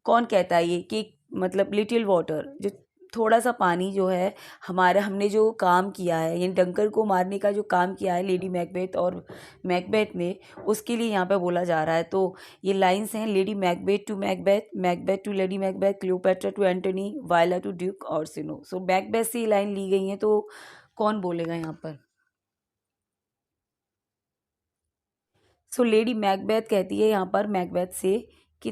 कौन कहता है ये कि मतलब लिटिल वाटर, जो थोड़ा सा पानी जो है, हमारा हमने जो काम किया है यानी डंकर को मारने का जो काम किया है लेडी मैकबेथ और मैकबेथ ने, उसके लिए यहाँ पे बोला जा रहा है। तो ये लाइंस हैं, Lady Macbeth to Macbeth, Macbeth to Lady Macbeth, Cleopatra to Antony, Viola to Duke Orsino. So Macbeth से ये लाइन ली गई हैं, तो कौन बोलेगा यहाँ पर? सो लेडी मैकबेथ कहती है यहाँ पर मैकबेथ से कि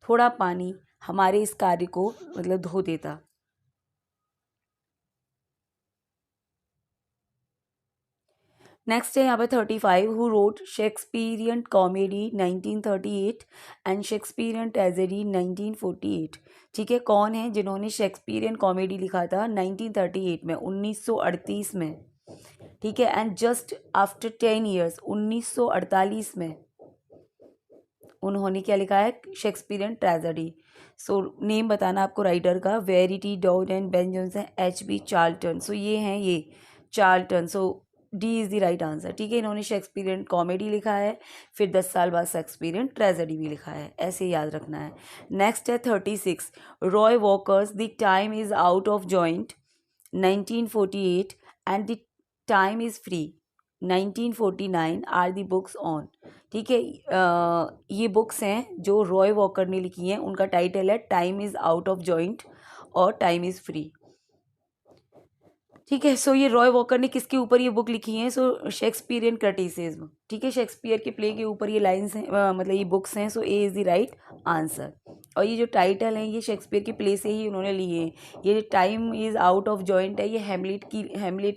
थोड़ा पानी हमारे इस कार्य को मतलब धो देता। नेक्स्ट है यहाँ पे 35, who wrote Shakespearean comedy 1938 and Shakespearean tragedy 1948। ठीक है, कौन है जिन्होंने शेक्सपियरियन कॉमेडी लिखा था 1938 में, 1938 में। ठीक है, एंड जस्ट आफ्टर 10 ईयर्स 1948 में उन्होंने क्या लिखा है? Shakespearean tragedy. सो नेम बताना आपको राइटर का, Verity Dowd and Ben Jonson, H.B. Charlton. So ये हैं ये Charlton. So D is the right answer. ठीक है, इन्होंने शेक्सपियरियन कॉमेडी लिखा है, फिर 10 साल बाद शेक्सपियरियन ट्रेजेडी भी लिखा है, ऐसे याद रखना है। नेक्स्ट है 36, Roy Walker's the time is out of joint 1948 and the time is free 1949 are the books on. ठीक है, ये बुक्स हैं जो रॉय वॉकर ने लिखी हैं, उनका टाइटल है time is out of joint और टाइम इज़ फ्री। ठीक है, सो ये रॉय वॉकर ने किसके ऊपर ये बुक लिखी है? सो शेक्सपियरियन क्रिटिसिज्म। ठीक है, शेक्सपियर के प्ले के ऊपर ये लाइन्स हैं, मतलब ये बुक्स हैं। So A is the right answer. और ये जो टाइटल है ये शेक्सपियर के प्ले से ही उन्होंने लिए हैं। ये time is out of joint है, ये हेमलेट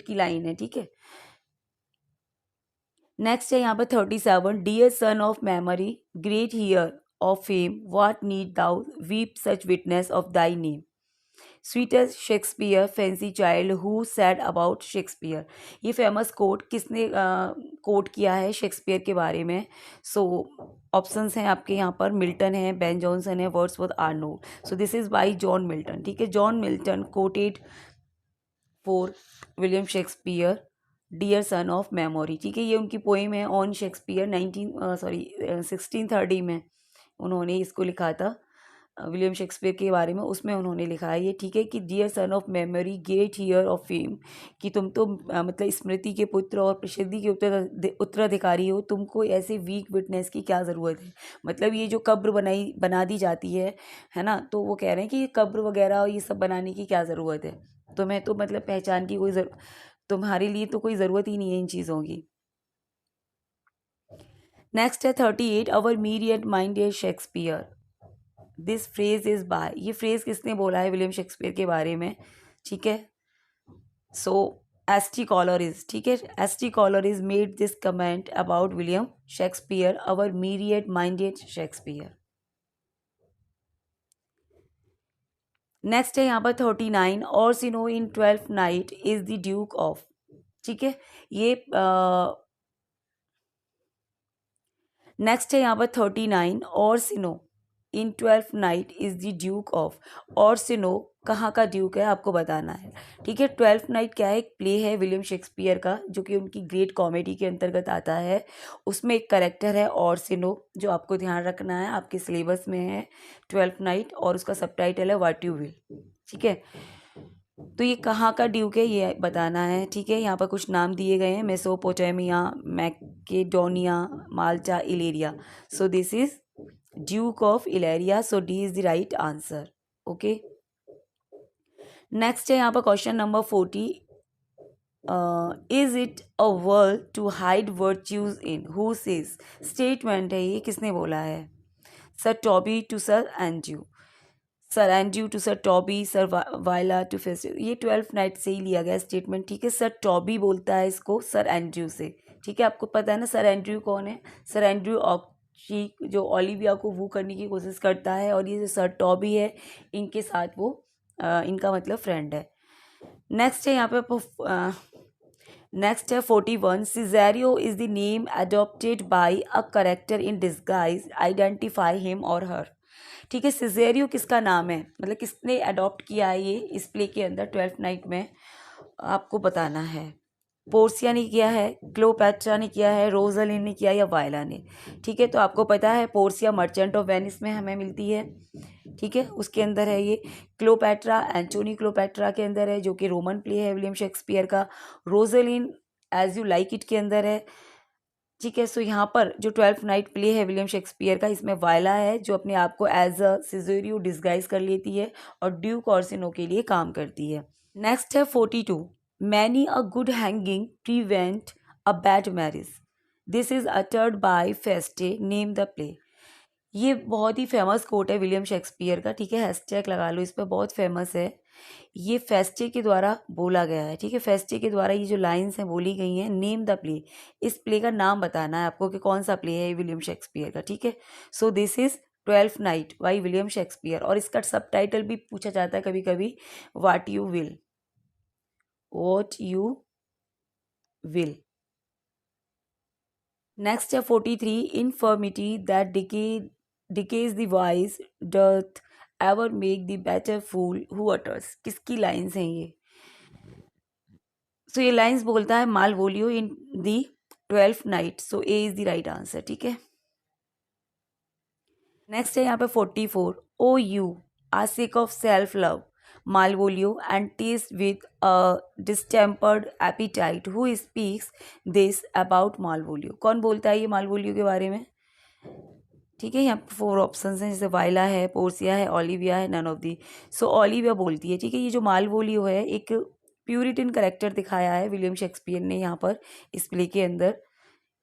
की लाइन है। ठीक है, नेक्स्ट है यहाँ पर 37, dear son of memory great heir of fame what need thou weep such witness of thy name, sweetest Shakespeare fancy child who said about Shakespeare. ये फेमस कोट किसने कोट किया है शेक्सपियर के बारे में? सो ऑप्शंस हैं आपके यहाँ पर, मिल्टन है, बेन जॉनसन है, Wordsworth Arnold. So this is by John Milton. ठीक है, John Milton quoted for William Shakespeare dear son of memory. ठीक है, ये उनकी पोइम है ऑन शेक्सपियर 1630 में उन्होंने इसको लिखा था विलियम शेक्सपियर के बारे में, उसमें उन्होंने लिखा है ये। ठीक है, कि dear son of memory great heir of fame, कि तुम तो मतलब स्मृति के पुत्र और प्रसिद्धि के उत्तराधिकारी हो, तुमको ऐसे वीक विटनेस की क्या ज़रूरत है। मतलब ये जो कब्र बना दी जाती है ना, तो वो कह रहे हैं कि ये कब्र वगैरह ये सब बनाने की क्या ज़रूरत है, तुम्हें तो मतलब पहचान की तुम्हारे लिए तो कोई ज़रूरत ही नहीं है इन चीज़ों की। नेक्स्ट है 38, our myriad mind is Shakespeare, this phrase is by, ये फ्रेज किसने बोला है विलियम शेक्सपियर के बारे में, ठीक है। So S T Coleridge, ठीक है, S T Coleridge made this comment about William Shakespeare, our myriad minded Shakespeare. Next है यहाँ पर 39, Orsino in 12th Night is the Duke of, ठीक है। ये नेक्स्ट है यहाँ पर 39, Orsino in 12th Night is the Duke of, Orsino कहाँ का ड्यूक है आपको बताना है, ठीक है। 12th नाइट क्या है, एक प्ले है विलियम शेक्सपियर का जो कि उनकी ग्रेट कॉमेडी के अंतर्गत आता है। उसमें एक करेक्टर है ओर्सिनो जो आपको ध्यान रखना है, आपके सिलेबस में है 12th नाइट, और उसका सबटाइटल है व्हाट यू विल, ठीक है। तो ये कहाँ का ड्यूक है ये बताना है, ठीक है। यहाँ पर कुछ नाम दिए गए हैं, Mesopotamia, Macedonia, Malta, Illyria. So this is Duke of Illyria, so D is the right answer, okay. Next है यहाँ पर question number 40, is it a word to hide virtues in, who says, statement है ये, किसने बोला है, Sir Toby to Sir Andrew, Sir Andrew to Sir Toby, Sir Viola to festive, ये 12th night से ही लिया गया स्टेटमेंट, ठीक है। सर टॉबी बोलता है इसको सर एंड्रयू से, ठीक है। आपको पता है ना सर एंड्रयू कौन है, सर एंड्रयू ऑक्ची जो ओलिविया को वू करने की कोशिश करता है, और ये जो सर टॉबी है इनके साथ वो इनका मतलब फ्रेंड है। नेक्स्ट है यहाँ पे नेक्स्ट है 41, Cesario is the name adopted by a character in disguise, identify him or her, ठीक है। सिजेरियो किसका नाम है, मतलब किसने अडॉप्ट किया है ये इस प्ले के अंदर 12th नाइट में, आपको बताना है। पोर्सिया ने किया है, क्लोपैट्रा ने किया है, रोजलिन ने किया या वायला ने, ठीक है। तो आपको पता है पोर्सिया मर्चेंट ऑफ वेनिस में हमें मिलती है, ठीक है, उसके अंदर है ये। क्लोपैट्रा एंटोनी क्लोपैट्रा के अंदर है जो कि रोमन प्ले है विलियम शेक्सपियर का। Rosalind as you like it के अंदर है, ठीक है। सो यहाँ पर जो 12th नाइट प्ले है विलियम शेक्सपियर का, इसमें वायला है जो अपने आप को एज अ सिजेरियो डिस्गाइज कर लेती है और ड्यूक ऑर्सिनो के लिए काम करती है। नेक्स्ट है 42, many a good hanging prevent a bad marriage, this is uttered by Feste, name the play. ये बहुत ही फेमस कोट है विलियम शेक्सपियर का, ठीक है, हैशटैग लगा लो इस पर, बहुत फेमस है। ये फेस्टे के द्वारा बोला गया है, ठीक है। फेस्टे के द्वारा ये जो लाइंस हैं बोली गई हैं, नेम द प्ले, इस प्ले का नाम बताना है आपको कि कौन सा प्ले है विलियम शेक्सपियर का, ठीक है। सो this is 12th night by William Shakespeare, और इसका सब टाइटल भी पूछा जाता है कभी कभी, what you will, what you will. Next है 43, infirmity that decays the wise doth ever make the better fool who utters, किसकी लाइन्स हैं ये। सो ये लाइन्स बोलता है Malvolio in the 12th night, so A is the right answer, ठीक है। Next है यहाँ पे 44, O you are sick of self love, Malvolio and taste with a distempered appetite, who speaks this about Malvolio, कौन बोलता है ये Malvolio के बारे में, ठीक है। यहाँ पे 4 ऑप्शंस हैं, जैसे वाइला है, पोर्सिया है, ओलिविया है, none of the. So Olivia बोलती है, ठीक है। ये जो मालवोलियो है एक प्यूरिटन करेक्टर दिखाया है विलियम शेक्सपियर ने यहाँ पर इस प्ले के अंदर,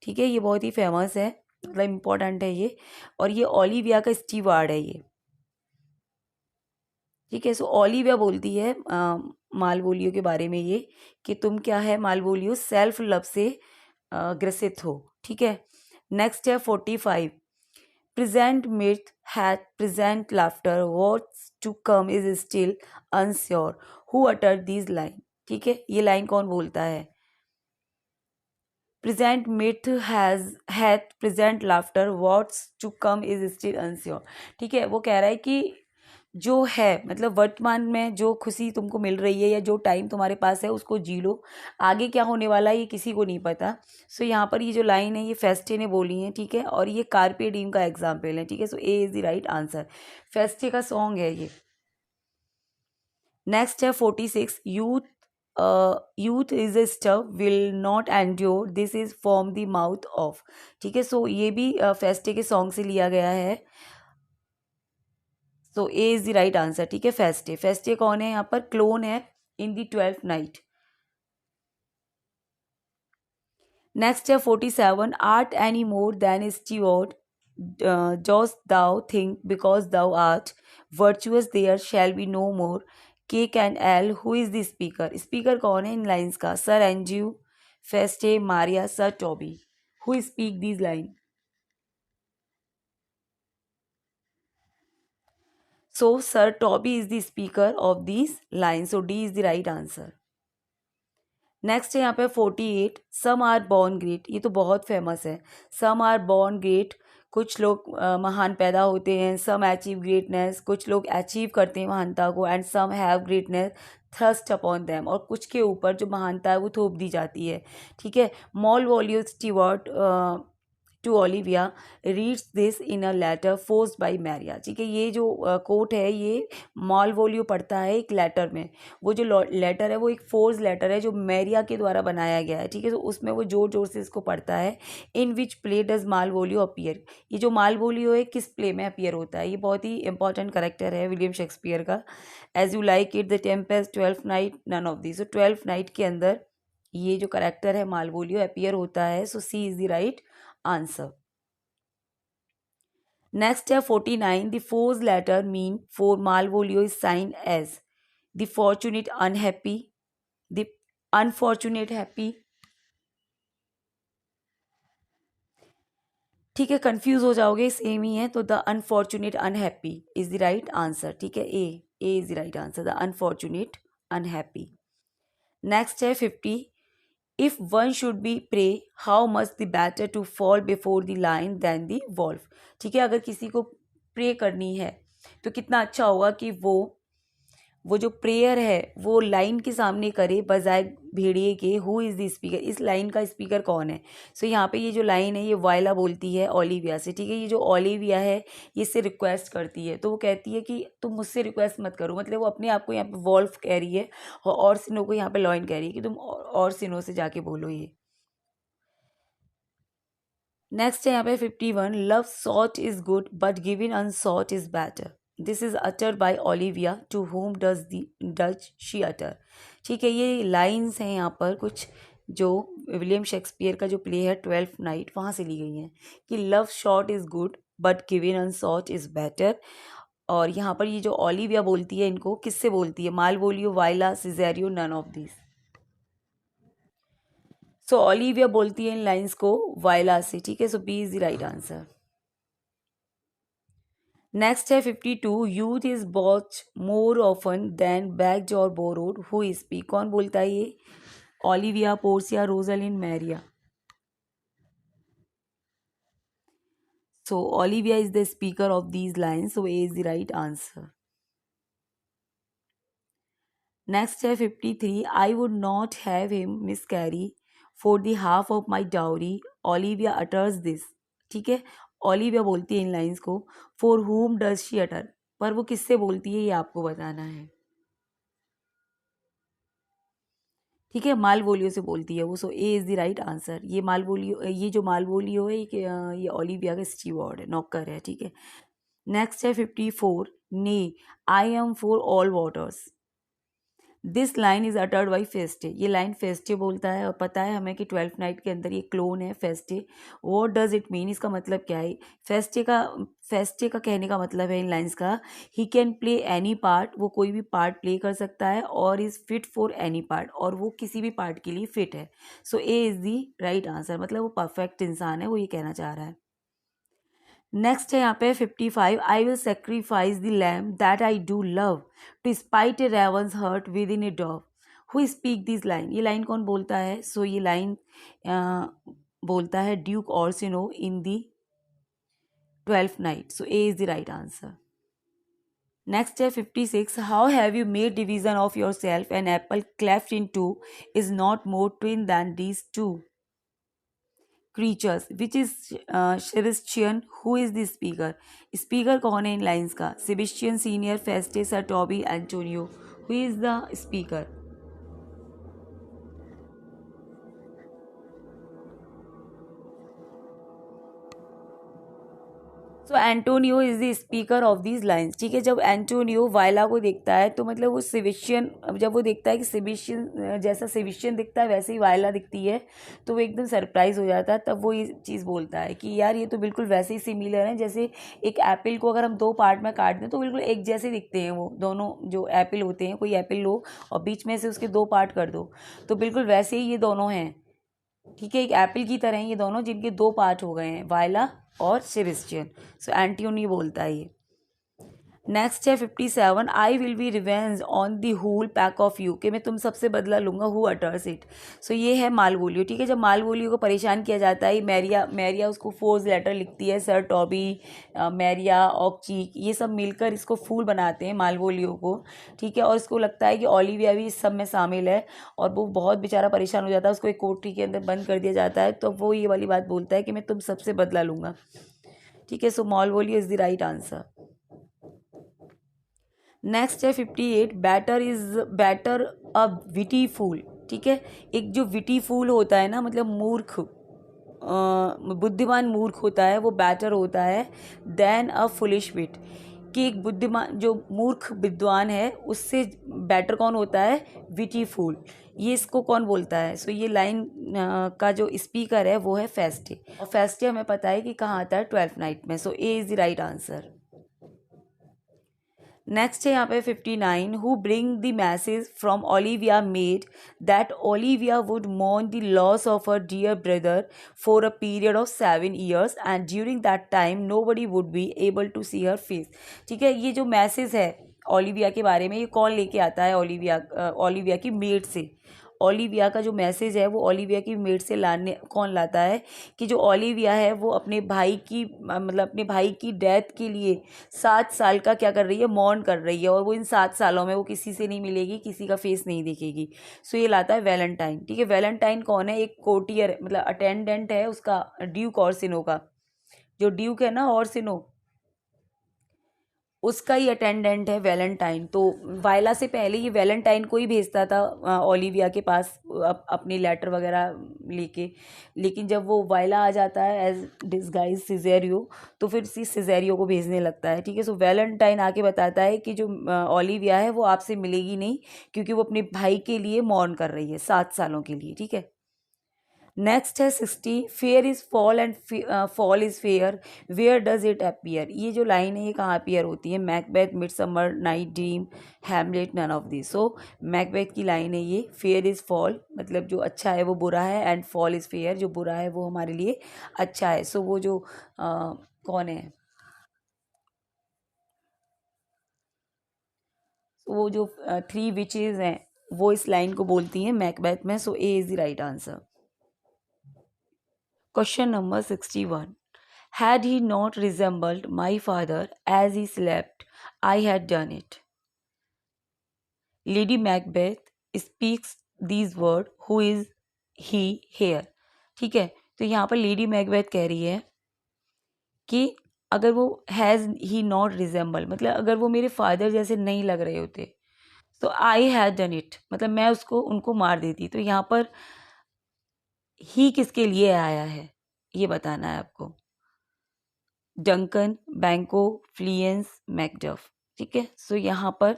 ठीक है। ये बहुत ही फेमस है, मतलब इम्पोर्टेंट है ये, और ये ओलिविया का स्टीवार्ड है ये, ठीक है। सो ओलिविया बोलती है मालवोलियो के बारे में ये कि तुम क्या है मालवोलियो, सेल्फ लव से ग्रसित हो, ठीक है। नेक्स्ट है 45, present mirth had present laughter, what's to come is still unsure, who uttered these line, ठीक है। ये लाइन कौन बोलता है, present mirth has had present laughter, what's to come is still unsure, ठीक है। वो कह रहा है कि जो है मतलब वर्तमान में जो खुशी तुमको मिल रही है या जो टाइम तुम्हारे पास है उसको जी लो, आगे क्या होने वाला है ये किसी को नहीं पता। सो यहाँ पर ये जो लाइन है ये फेस्टे ने बोली है, ठीक है, और ये कार्पे डीम का एग्जाम्पल है, ठीक है। So A is the right answer, फेस्टे का सॉन्ग है ये। नेक्स्ट है 46, youth is a stuff will not endure, this is from the mouth of, ठीक है। सो ये भी फेस्टे के सॉन्ग से लिया गया है, so A is the right answer, ठीक है। फेस्टे, फेस्टे कौन है यहाँ पर, क्लोन है in the 12th night. Next है 47, art any more than steward dost thou think because thou art virtuous there shall be no more K and L who is the speaker speaker कौन है इन lines का Sir Andrew Feste Maria Sir Toby who speak these line so sir Toby is the speaker of these lines so D is the right answer next है यहाँ पे 48 some are born great ये तो बहुत famous है some are born great कुछ लोग महान पैदा होते हैं सम अचीव ग्रेटनेस कुछ लोग अचीव करते हैं महानता को and some have greatness thrust upon them और कुछ के ऊपर जो महानता है वो थोप दी जाती है ठीक है Malvolio's steward to Olivia reads this in a letter forged by Maria ठीक है ये जो कोट है ये मालवोलियो पढ़ता है एक लेटर में वो जो लेटर है वो एक फोर्स लेटर है जो मैरिया के द्वारा बनाया गया है ठीक है तो उसमें वो जोर जोर से इसको पढ़ता है इन which play does Malvolio appear ये जो मालवोलियो है किस प्ले में अपीयर होता है ये बहुत ही इंपॉर्टेंट करेक्टर है विलियम शेक्सपियर का as you like it the tempest twelfth night none of this twelfth night के अंदर ये जो करेक्टर है मालवोलियो अपीयर होता है so C is the right answer next है 49 the forged letter meant for Malvolio is signed as the fortunate unhappy the unfortunate happy ठीक है कंफ्यूज हो जाओगे सेम ही है तो the unfortunate unhappy is the right answer ठीक है A is the right answer the unfortunate unhappy next है 50 if one should be prey how much the better to fall before the line then the wolf ठीक है अगर किसी को pray करनी है तो कितना अच्छा होगा कि वो जो प्रेयर है वो लाइन के सामने करे बजाय भेड़िए के हु इज़ द स्पीकर इस लाइन का स्पीकर कौन है सो यहाँ पे ये जो लाइन है ये वायला बोलती है ओलिविया से ठीक है ये जो ओलिविया है ये इससे रिक्वेस्ट करती है तो वो कहती है कि तुम मुझसे रिक्वेस्ट मत करो मतलब वो अपने आप को यहाँ पे वॉल्फ कह रही है और सिनों को यहाँ पे लॉइन कह रही है कि तुम और सिनों से जाके बोलो ये नेक्स्ट है यहाँ पे 51 love sought is good but given unsought is better this is utter by Olivia to whom does she utter ठीक है ये लाइंस हैं यहाँ पर कुछ जो विलियम शेक्सपियर का जो प्ले है 12th नाइट वहाँ से ली गई हैं कि love sought is good but given unsought is better और यहाँ पर ये जो ओलिविया बोलती है इनको किससे बोलती है Malvolio Viola Cesario none of this so Olivia बोलती है इन लाइंस को वाइला से ठीक है so B is the right answer next है 52 youth is bought more often than begged or borrowed who speak कौन बोलता है ये Olivia Portia Rosalind Maria so Olivia is the speaker of these lines so A is the right answer next है 53 I would not have him miss carry for the half of my dowry Olivia utters this ठीक है Olivia बोलती है इन lines को for हुम does she अटर पर वो किससे बोलती है ये आपको बताना है ठीक है मालवोलियो से बोलती है वो so A is the right answer ये मालवोलियो ये जो मालवोलियो है ये ओलिविया का स्टीवर्ड है नौकर है ठीक है नेक्स्ट है 54 nay I am for all waters this line is uttered by Feste ये लाइन फेस्टे बोलता है और पता है हमें कि 12th नाइट के अंदर ये क्लोन है फेस्टे व्हाट डज इट मीन इसका मतलब क्या है फेस्टे का कहने का मतलब है इन लाइन्स का he can play any part वो कोई भी पार्ट प्ले कर सकता है और is fit for any part और वो किसी भी पार्ट के लिए फिट है so A is the right answer मतलब वो परफेक्ट इंसान है वो ये कहना चाह रहा है नेक्स्ट है यहाँ पे 55 I will sacrifice the lamb that I do love to spite a raven's heart within a dove who speak this line ये लाइन कौन बोलता है सो ये लाइन बोलता है Duke Orsino in the 12th night so A is the right answer next है 56 how have you made division of yourself an apple cleft in two is not more twin than these two creatures which is Sebastian who is the speaker कौन है इन lines का Sebastian senior Festus Sir Toby Antonio who is the speaker so Antonio is the speaker of these lines, ठीक है। जब Antonio वायला को देखता है तो मतलब वो सिबिशियन, जब वो देखता है कि सिबिशियन जैसा सिबिशियन दिखता है वैसे ही वायला दिखती है, तो वो एकदम सरप्राइज हो जाता है। तब वो ये चीज़ बोलता है कि यार ये तो बिल्कुल वैसे ही सिमिलर है, जैसे एक एप्पल को अगर हम दो पार्ट में काट दें तो बिल्कुल एक जैसे दिखते हैं वो दोनों जो एप्पल होते हैं। कोई एप्पल लो और बीच में से उसके दो पार्ट कर दो तो बिल्कुल वैसे ही ये दोनों हैं, ठीक है। एक एप्पल की तरह ये दोनों, जिनके दो पार्ट हो गए हैं, वायला और सेबेस्टियन। सो एंटियोनी बोलता है ये। नेक्स्ट है 57, I will be revenge on the whole pack of you, कि मैं तुम सबसे बदला लूंगा, हु अटर्स इट। सो ये है मालवोलियो, ठीक है। जब मालवोलियो को परेशान किया जाता है, मैरिया उसको फोर्स लेटर लिखती है, सर टॉबी, मैरिया, ऑक्चीक, ये सब मिलकर इसको फूल बनाते हैं मालवोलियो को, ठीक है। और इसको लगता है कि ओलिविया भी इस सब में शामिल है, और वो बहुत बेचारा परेशान हो जाता है, उसको एक कोठरी के अंदर बंद कर दिया जाता है। तो वो ये वाली बात बोलता है कि मैं तुम सबसे बदला लूंगा, ठीक है। So Malvolio is the right answer. Next है 58, बैटर अ विटी फूल, ठीक है। एक जो विटी फूल होता है ना, मतलब मूर्ख, बुद्धिमान मूर्ख होता है, वो बैटर होता है देन अ फुलिश विट, कि एक बुद्धिमान जो मूर्ख विद्वान है उससे बेटर कौन होता है, विटी फूल। ये इसको कौन बोलता है? सो ये लाइन का जो स्पीकर है वो है फेस्टे, और फेस्टे हमें पता है कि कहाँ आता है, 12th नाइट में। So A is the right answer. Next है यहाँ पे 59, who bring the message from Olivia made that Olivia would mourn the loss of her dear brother for a period of 7 years and during that time nobody would be able to see her face, ठीक है। ये जो message है Olivia के बारे में, ये कौन लेके आता है? ओलिविया की मेड से। ओलिविया का जो मैसेज है वो ओलिविया की मेड से लाने कौन लाता है, कि जो ओलिविया है वो अपने भाई की मतलब अपने भाई की डेथ के लिए 7 साल का क्या कर रही है, मौन कर रही है, और वो इन 7 सालों में वो किसी से नहीं मिलेगी, किसी का फेस नहीं देखेगी। सो ये लाता है वैलेंटाइन, ठीक है। वैलेंटाइन कौन है? एक कोर्टियर, मतलब अटेंडेंट है उसका, ड्यूक ऑर्सिनो का। जो ड्यूक है ना ऑर्सिनो, उसका ही अटेंडेंट है वैलेंटाइन। तो वायला से पहले ये वैलेंटाइन को ही भेजता था ओलिविया के पास अपनी लेटर वगैरह लेके, लेकिन जब वो वायला आ जाता है एज डिस्गाइज सिजेरियो, तो फिर सिजेरियो को भेजने लगता है, ठीक है। सो वैलेंटाइन आके बताता है कि जो ओलिविया है वो आपसे मिलेगी नहीं, क्योंकि वो अपने भाई के लिए मौन कर रही है 7 सालों के लिए, ठीक है। नेक्स्ट है 60, fair is foul and foul is fair, where does it appear. ये जो लाइन है ये कहाँ अपीयर होती है? Macbeth, Midsummer Night Dream, Hamlet, none of this. So Macbeth की लाइन है ये, फेयर इज फॉल, मतलब जो अच्छा है वो बुरा है, एंड फॉल इज फेयर, जो बुरा है वो हमारे लिए अच्छा है। सो वो जो कौन है, वो जो 3 विचेज हैं वो इस लाइन को बोलती हैं मैकबेथ में। So A is the right answer. Question number 61. Had he not resembled my father as he slept, I had done it. Lady Macbeth speaks these words. Who is he here? ठीक है, तो यहाँ पर lady Macbeth कह रही है कि अगर वो हैज़ ही नॉट रिजेंबल, मतलब अगर वो मेरे फादर जैसे नहीं लग रहे होते, तो आई हैड डन इट, मतलब मैं उसको उनको मार देती। तो यहाँ पर ही किसके लिए आया है ये बताना है आपको। डंकन, बैंको, फ्लियंस, मैकडफ, ठीक है। सो यहाँ पर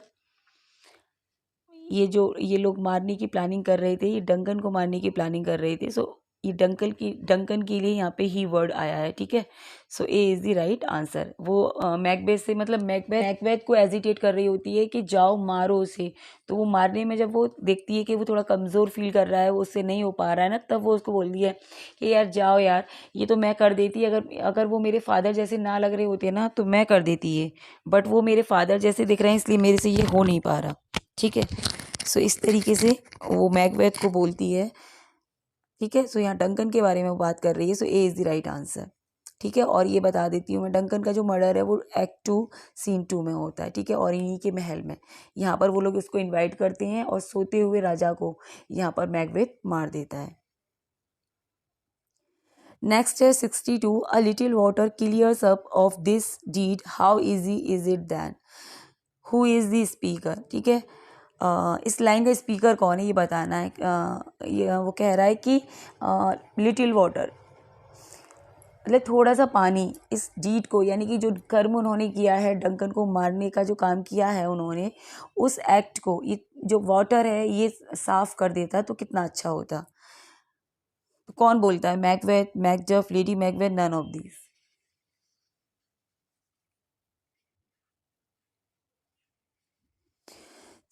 ये लोग मारने की प्लानिंग कर रहे थे, ये डंकन को मारने की प्लानिंग कर रहे थे। सो ये डंकन के लिए यहाँ पे ही वर्ड आया है, ठीक है। So A is the right answer. वो मैकबेथ से, मतलब मैकबेथ को एजिटेट कर रही होती है कि जाओ मारो उसे। तो वो मारने में जब वो देखती है कि वो थोड़ा कमज़ोर फील कर रहा है, वो उससे नहीं हो पा रहा है ना, तब वो उसको बोलती है कि यार जाओ यार, ये तो मैं कर देती, अगर वो मेरे फादर जैसे ना लग रहे होते ना तो मैं कर देती है, बट वो मेरे फादर जैसे दिख रहे हैं इसलिए मेरे से ये हो नहीं पा रहा, ठीक है। सो इस तरीके से वो मैकबेथ को बोलती है, ठीक है। सो यहाँ डंकन के बारे में वो बात कर रही है। So A is the right answer, ठीक है। और ये बता देती हूँ मैं, डंकन का जो मर्डर है वो एक्ट 2 सीन 2 में होता है, ठीक है, और इन्हीं के महल में। यहाँ पर वो लोग उसको इनवाइट करते हैं और सोते हुए राजा को यहाँ पर मैकबेथ मार देता है। नेक्स्ट है 62, a little water clears up of this deed, how easy is it then, who is the speaker, ठीक है। इस लाइन का स्पीकर कौन है ये बताना है। ये वो कह रहा है कि लिटिल वाटर, मतलब थोड़ा सा पानी इस डीड को, यानी कि जो कर्म उन्होंने किया है, डंकन को मारने का जो काम किया है उन्होंने, उस एक्ट को ये जो वाटर है ये साफ कर देता तो कितना अच्छा होता। तो कौन बोलता है? Macbeth, Macduff, Lady Macbeth, none of these.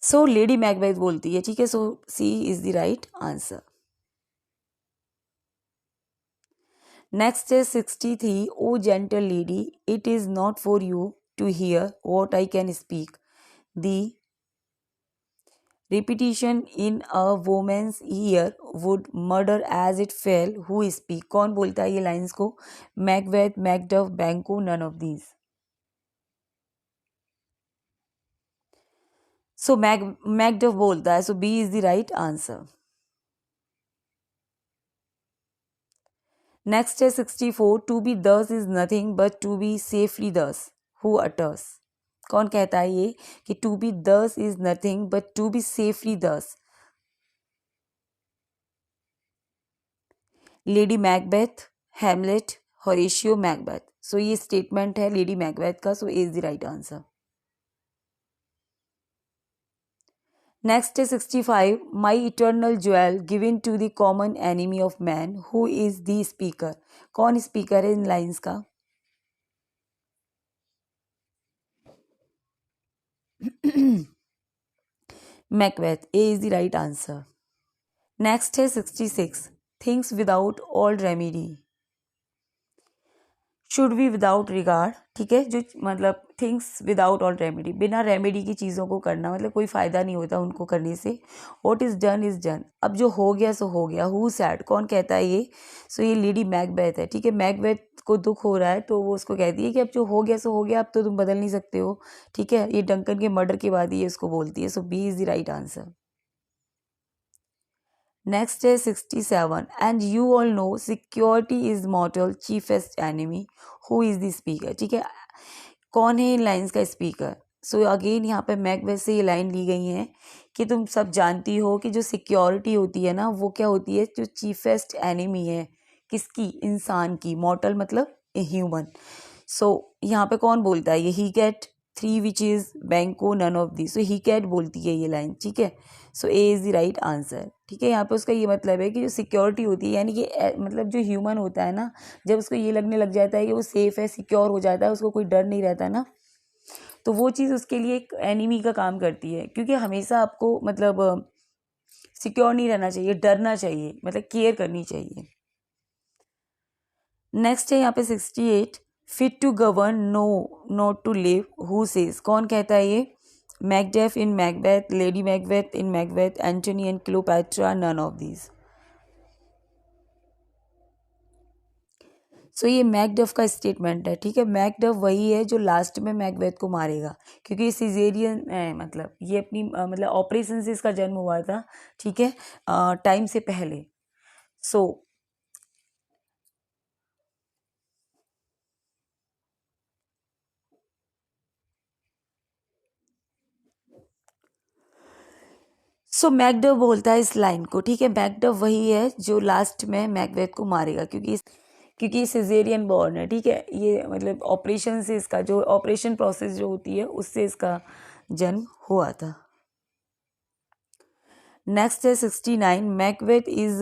So Lady Macbeth बोलती है, ठीक है। So C is the right answer. Next है 63, O gentle lady, it is not for you to hear what I can speak, the repetition in a woman's ear would murder as it fell, who speak। कौन बोलता है ये lines को? Macbeth, Macduff, Banquo, none of these. So Macduff बोलता है, so B is the right answer. Next है 64, to be thus is nothing but to be safely thus, who utters. कौन कहता है ये कि to be thus is nothing but to be safely thus? Lady Macbeth, Hamlet, Horatio Macbeth. So ये statement है Lady Macbeth का, so is the right answer. Next है 65, माई eternal jewel given to the common enemy of man, who is the speaker. कौन speaker है इन lines का? Macbeth, A is the right answer. Next है 66, things without all remedy should be without regard, ठीक है। जो मतलब थिंग्स विदाउट ऑल रेमेडी, बिना रेमेडी की चीज़ों को करना, मतलब कोई फ़ायदा नहीं होता उनको करने से। What is done is done, अब जो हो गया सो हो गया। हु सैड, कौन कहता है ये? सो ये लेडी मैकबेथ है, ठीक है। मैकबेथ को दुख हो रहा है तो वो उसको कहती है कि अब जो हो गया सो हो गया, अब तो तुम बदल नहीं सकते हो, ठीक है। ये डंकन के मर्डर के बाद ये उसको बोलती है। So B is the right answer. Next है 67, and you all know security is mortal chiefest enemy, who is the speaker, ठीक है। कौन है इन लाइन्स का स्पीकर? सो अगेन यहाँ पे मैकबेथ से ये लाइन ली गई है कि तुम सब जानती हो कि जो सिक्योरिटी होती है ना, वो क्या होती है? जो चीफेस्ट एनिमी है, किसकी? इंसान की। मॉर्टल मतलब ह्यूमन। सो यहाँ पे कौन बोलता है ये? Hecate, three witches, Banquo, none of the. So Hecate बोलती है ये लाइन, ठीक है। So A is the right answer, ठीक है। यहाँ पे उसका ये मतलब है कि जो सिक्योरिटी होती है, यानी कि मतलब जो ह्यूमन होता है ना, जब उसको ये लगने लग जाता है कि वो सेफ है, सिक्योर हो जाता है, उसको कोई डर नहीं रहता ना, तो वो चीज़ उसके लिए एक एनिमी का काम करती है। क्योंकि हमेशा आपको मतलब सिक्योर नहीं रहना चाहिए, डरना चाहिए, मतलब केयर करनी चाहिए। नेक्स्ट है यहाँ पे 68, fit to govern, no not to live, who says. कौन कहता है ये? Macduff in Macbeth, Lady Macbeth in Macbeth, Antony and Cleopatra, none of these. So ये मैकडफ का स्टेटमेंट है, ठीक है। मैकडफ वही है जो लास्ट में मैकबेथ को मारेगा, क्योंकि ये सिजेरियन है, मतलब ये अपनी मतलब ऑपरेशन से इसका जन्म हुआ था, ठीक है, टाइम से पहले। सो मैकडफ बोलता है इस लाइन को, ठीक है। मैकडफ वही है जो लास्ट में मैकबेथ को मारेगा, क्योंकि सिजेरियन बॉर्न है, ठीक है। ये मतलब ऑपरेशन से, इसका जो ऑपरेशन प्रोसेस जो होती है उससे इसका जन्म हुआ था। नेक्स्ट है 69, Macbeth is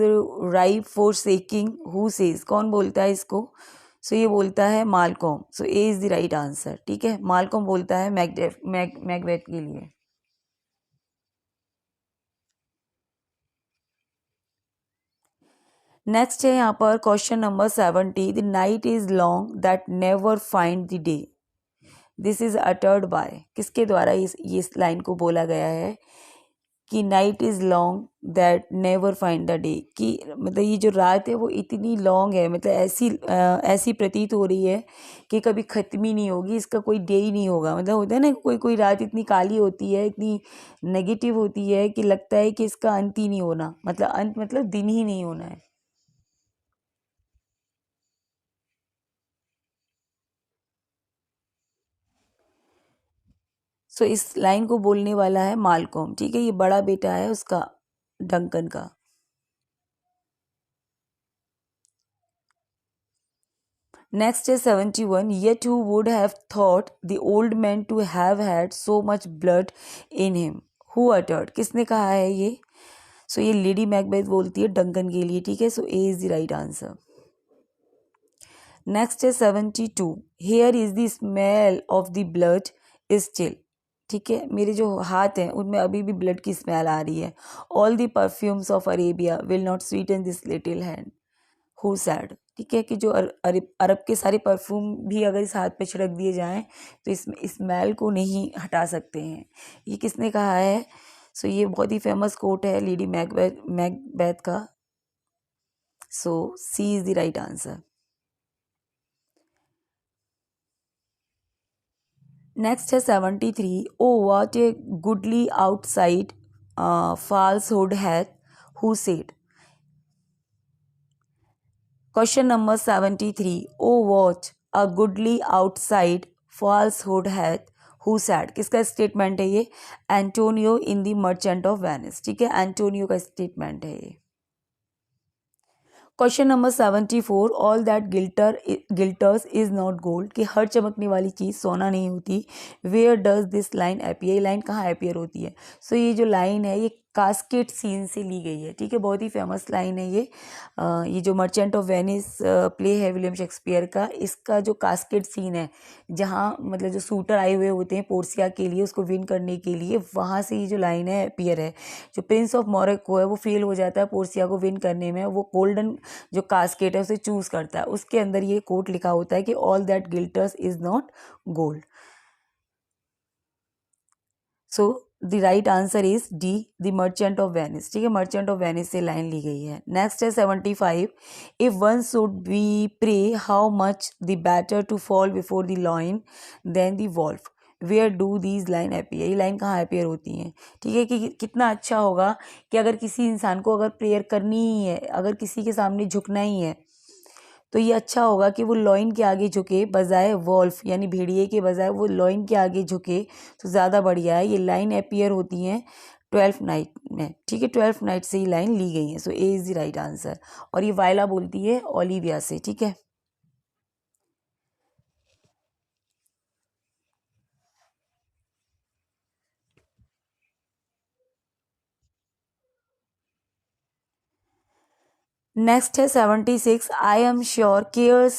ripe for shaking, who says. कौन बोलता है इसको? सो ये बोलता है Malcolm. So A is the right answer, ठीक है। मालकॉम बोलता है मैकबेथ के लिए। नेक्स्ट है यहाँ पर question number 70, the night is long that never finds the day, this is uttered by. किसके द्वारा इस लाइन को बोला गया है कि night is long that never finds the day, कि मतलब ये जो रात है वो इतनी लॉन्ग है, मतलब ऐसी प्रतीत हो रही है कि कभी ख़त्म ही नहीं होगी, इसका कोई डे ही नहीं होगा। मतलब होता है ना, कोई कोई रात इतनी काली होती है, इतनी नेगेटिव होती है कि लगता है कि इसका अंत ही नहीं होना, मतलब अंत मतलब दिन ही नहीं होना है। सो इस लाइन को बोलने वाला है मालकॉम, ठीक है। ये बड़ा बेटा है उसका, डंकन का। नेक्स्ट है 71, yet who would have thought the old man to have had so much blood in him, who uttered, किसने कहा है ये? सो ये लेडी मैकबेथ बोलती है डंकन के लिए, ठीक है। So A is the right answer. Next है 72, here is the smell of the blood is still, ठीक है, मेरे जो हाथ हैं उनमें अभी भी ब्लड की स्मेल आ रही है। All the perfumes of Arabia will not Sutton this little hand, who said, ठीक है, कि जो अरब के सारे परफ्यूम भी अगर इस हाथ पे छिड़क दिए जाएं तो इस स्मेल को नहीं हटा सकते हैं। ये किसने कहा है? सो ये बहुत ही फेमस कोट है लेडी मैकबेथ का। So C is the right answer. Next है 73, O what a goodly outside falsehood hath, who said? Question number 73, O what a goodly outside falsehood hath, who said, किसका statement है ये? Antonio in the merchant of Venice, ठीक है, Antonio का statement है ये। Question number 74, all that glitters is not gold, कि हर चमकने वाली चीज़ सोना नहीं होती। Where does this line appear, ये लाइन कहाँ अपीयर होती है? सो ये जो लाइन है ये कास्केट सीन से ली गई है, ठीक है, बहुत ही फेमस लाइन है ये। ये जो मर्चेंट ऑफ वेनिस प्ले है विलियम शेक्सपियर का, इसका जो कास्केट सीन है जहाँ मतलब जो सूटर आए हुए होते हैं पोर्सिया के लिए उसको विन करने के लिए, वहाँ से ये जो लाइन है अपीयर है। जो प्रिंस ऑफ मोरक्को है वो फेल हो जाता है पोर्सिया को विन करने में, वो गोल्डन जो कास्केट है उसे चूज करता है, उसके अंदर ये कोट लिखा होता है कि all that glitters is not gold. So the right answer is D, the merchant of Venice, ठीक है, मर्चेंट ऑफ वेनिस से लाइन ली गई है। नेक्स्ट है 75, if one should be prey how much the better to fall before the lion than the wolf, where do these line appear, ये line कहाँ appear होती हैं? ठीक है, कि कितना अच्छा होगा कि अगर किसी इंसान को अगर प्रेयर करनी ही है, अगर किसी के सामने झुकना ही है, तो ये अच्छा होगा कि वो लॉइन के आगे झुके बजाय वॉल्फ यानी भेड़िए के बजाय वो लॉइन के आगे झुके, तो ज़्यादा बढ़िया है। ये लाइन अपीयर होती हैं 12th नाइट में, ठीक है, 12th नाइट से ये लाइन ली गई है। So A is the right answer. और ये वायला बोलती है ओलिविया से, ठीक है। नेक्स्ट है 76, I am sure care's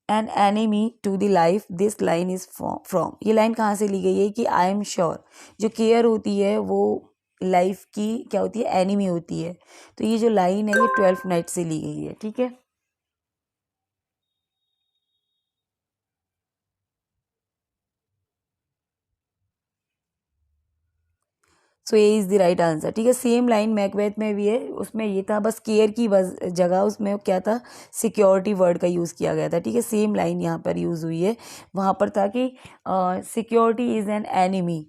an enemy to the life this line is from, ये लाइन कहाँ से ली गई है? कि आई एम श्योर, जो केयर होती है वो लाइफ की क्या होती है? एनिमी होती है। तो ये जो लाइन है ये 12th नाइट से ली गई है, ठीक है। सो ये इज़ द राइट आंसर, ठीक है। सेम लाइन मैकबेथ में भी है, उसमें ये था बस केयर की जगह उसमें क्या था? सिक्योरिटी वर्ड का यूज़ किया गया था, ठीक है। सेम लाइन यहाँ पर यूज़ हुई है, वहाँ पर था कि सिक्योरिटी इज़ एन एनिमी,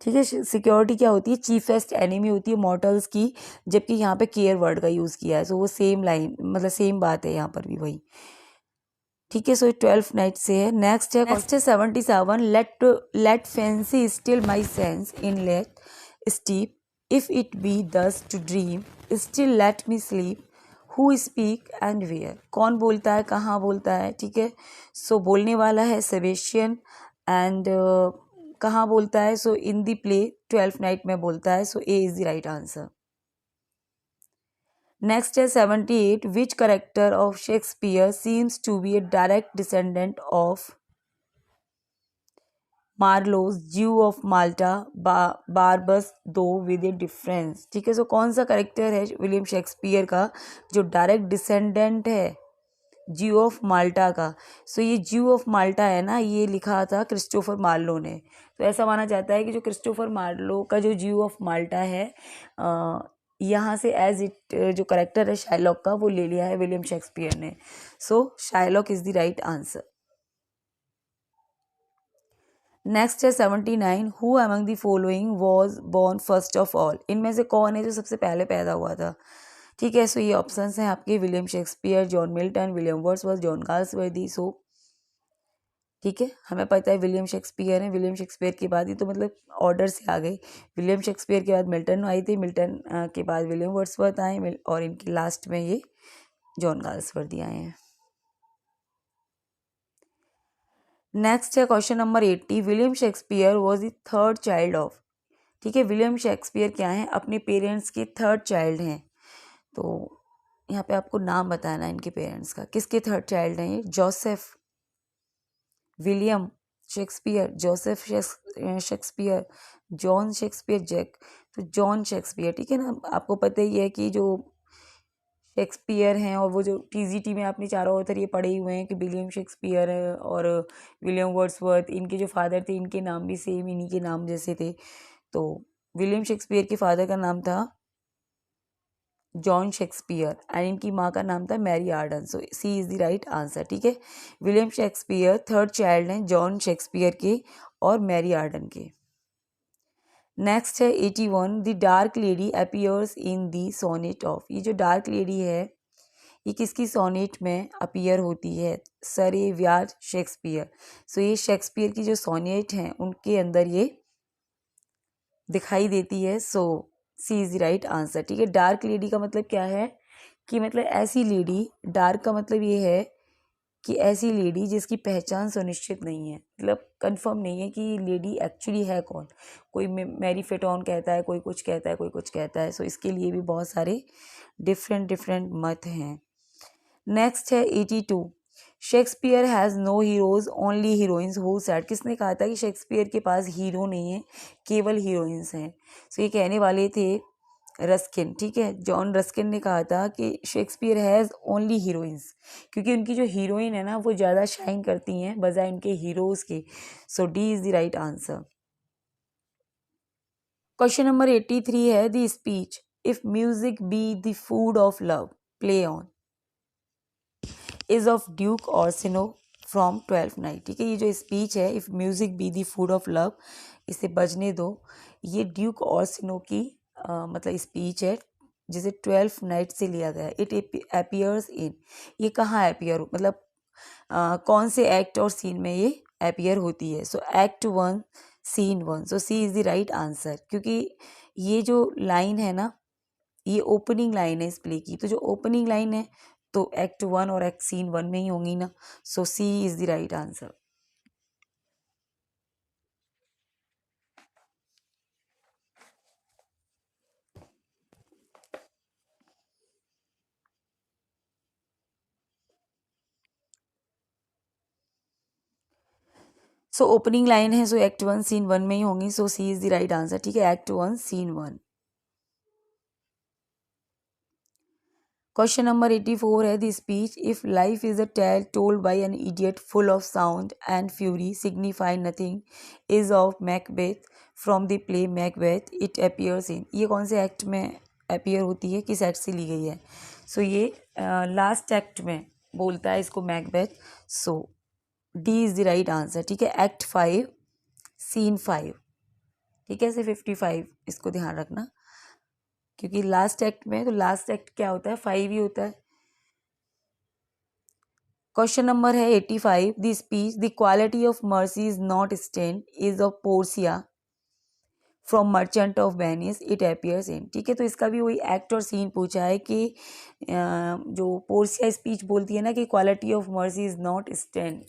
ठीक है। सिक्योरिटी क्या होती है? चीफेस्ट एनिमी होती है मॉर्टल्स की, जबकि यहाँ पे केयर वर्ड का यूज़ किया है। सो वो सेम लाइन मतलब सेम बात है यहाँ पर भी वही, ठीक है। सो 12th नाइट से है। नेक्स्ट है 77, let fancy still my sense in Lethe steep, if it be thus to dream still let me sleep, who speak and where, कौन बोलता है, कहाँ बोलता है, ठीक है। सो बोलने वाला है सेबेस्टियन एंड कहाँ बोलता है? So in the play 12th Night में बोलता है। So A is the right answer. Next है 78, which character of Shakespeare seems to be a direct descendant of Marlowe's Jew of Malta Barabas though with A difference, ठीक है। सो कौन सा character है William Shakespeare का जो डायरेक्ट डिसेंडेंट है ज्यू ऑफ माल्टा का? सो ये ज्यू ऑफ माल्टा है ना, ये लिखा था क्रिस्टोफर मार्लो ने। तो ऐसा माना जाता है कि जो क्रिस्टोफर मार्लो का जो ज्यू ऑफ माल्टा है यहाँ से एज इट जो करेक्टर है शाइलॉक का वो ले लिया है विलियम शेक्सपियर ने। So Shylock is the right answer. Next है 79, who among the following was born first of all, इनमें से कौन है जो सबसे पहले पैदा हुआ था? ठीक है। सो ये ऑप्शंस हैं आपके, William Shakespeare, John Milton, William Wordsworth, John Galsworthy. So ठीक है, हमें पता है विलियम शेक्सपियर है, विलियम शेक्सपियर के बाद ही तो मतलब ऑर्डर से आ गई, विलियम शेक्सपियर के बाद मिल्टन आई थी, मिल्टन के बाद विलियम वर्ड्सवर्थ आए और इनके लास्ट में ये जॉन गाल्सवर्दी आए हैं। नेक्स्ट है question number 80, William Shakespeare was the third child of. ठीक है, विलियम शेक्सपियर क्या है, अपने पेरेंट्स के थर्ड चाइल्ड हैं। तो यहाँ पे आपको नाम बताना है इनके पेरेंट्स का, किसके थर्ड चाइल्ड हैं ये, Joseph, William Shakespeare, Joseph Shakespeare, John Shakespeare, Jack. तो जॉन शेक्सपियर, ठीक है ना। आपको पता ही है कि जो शेक्सपियर हैं, और वो जो टीजीटी में आपने चारों ऑथर ये पढ़े ही हुए हैं कि विलियम शेक्सपियर है और विलियम वर्ड्सवर्थ, इनके जो फादर थे इनके नाम भी सेम इन्हीं के नाम जैसे थे। तो विलियम शेक्सपियर के फादर का नाम था जॉन शेक्सपियर एंड इनकी माँ का नाम था Mary Arden. So C is the right answer. ठीक है, विलियम शेक्सपियर थर्ड चाइल्ड हैं जॉन शेक्सपियर के और मैरी आर्डन के। नेक्स्ट है 81, the dark lady appears in the sonnet of. ये जो डार्क लेडी है ये किसकी सोनेट में अपीयर होती है, सर ए विलियम शेक्सपियर। सो ये शेक्सपियर की जो सोनेट हैं उनके अंदर ये दिखाई देती है। So C is the right answer. ठीक है, डार्क लेडी का मतलब क्या है कि मतलब ऐसी लेडी, डार्क का मतलब ये है कि ऐसी लेडी जिसकी पहचान सुनिश्चित नहीं है, मतलब कंफर्म नहीं है कि लेडी एक्चुअली है कौन। कोई मैरी फेटोन कहता है, कोई कुछ कहता है, कोई कुछ कहता है। सो इसके लिए भी बहुत सारे डिफरेंट डिफरेंट मत हैं। नेक्स्ट है 82, Shakespeare has no heroes only heroines who said. किसने कहा था कि शेक्सपियर के पास हीरो नहीं है, केवल हीरोइंस हैं। सो ये कहने वाले थे रस्किन। ठीक है, जॉन रस्किन ने कहा था कि शेक्सपियर हैज़ ओनली हीरोइंस, क्योंकि उनकी जो हीरोइन है ना वो ज़्यादा शाइन करती हैं बजाय उनके हीरोज़ के। So D is the right answer. Question number 83 है the speech if music be the food of love play on is of Duke Orsino from 12th Night. ठीक है, ये जो स्पीच है if music be the food of love, इसे बजने दो, ये ड्यूक ऑर्सिनो की मतलब स्पीच है जिसे 12th नाइट से लिया गया है। इट अपीयर्स इन, ये कहाँ अपीयर, मतलब कौन से एक्ट और सीन में ये अपीयर होती है। So act 1 scene 1। So C is the right answer, क्योंकि ये जो लाइन है ना ये ओपनिंग लाइन है इस प्ले की। तो जो ओपनिंग लाइन है तो एक्ट 1 और एक्ट सीन 1 में ही होंगी ना। So C is the right answer. So opening line है, सो एक्ट 1 सीन 1 में ही होंगी। So C is the right answer. ठीक है, एक्ट 1 सीन 1। क्वेश्चन नंबर 84 है the speech if life is a tale told by an idiot full of sound and fury signify nothing is of Macbeth from the play Macbeth it appears in. ये कौन से act में appear होती है, किस act से ली गई है। सो ये लास्ट एक्ट में बोलता है इसको Macbeth. So D is the right answer. ठीक है, एक्ट 5 सीन 5। ठीक है, से 55 इसको ध्यान रखना, क्योंकि लास्ट एक्ट में, तो लास्ट एक्ट क्या होता है, 5 ही होता है। क्वेश्चन नंबर है 85, the speech the quality of mercy is not stain is of Portia from merchant of Venice it appears इन। ठीक है, तो इसका भी वही एक्ट और सीन पूछा है कि जो पोर्सिया स्पीच बोलती है ना कि quality of mercy is not strained,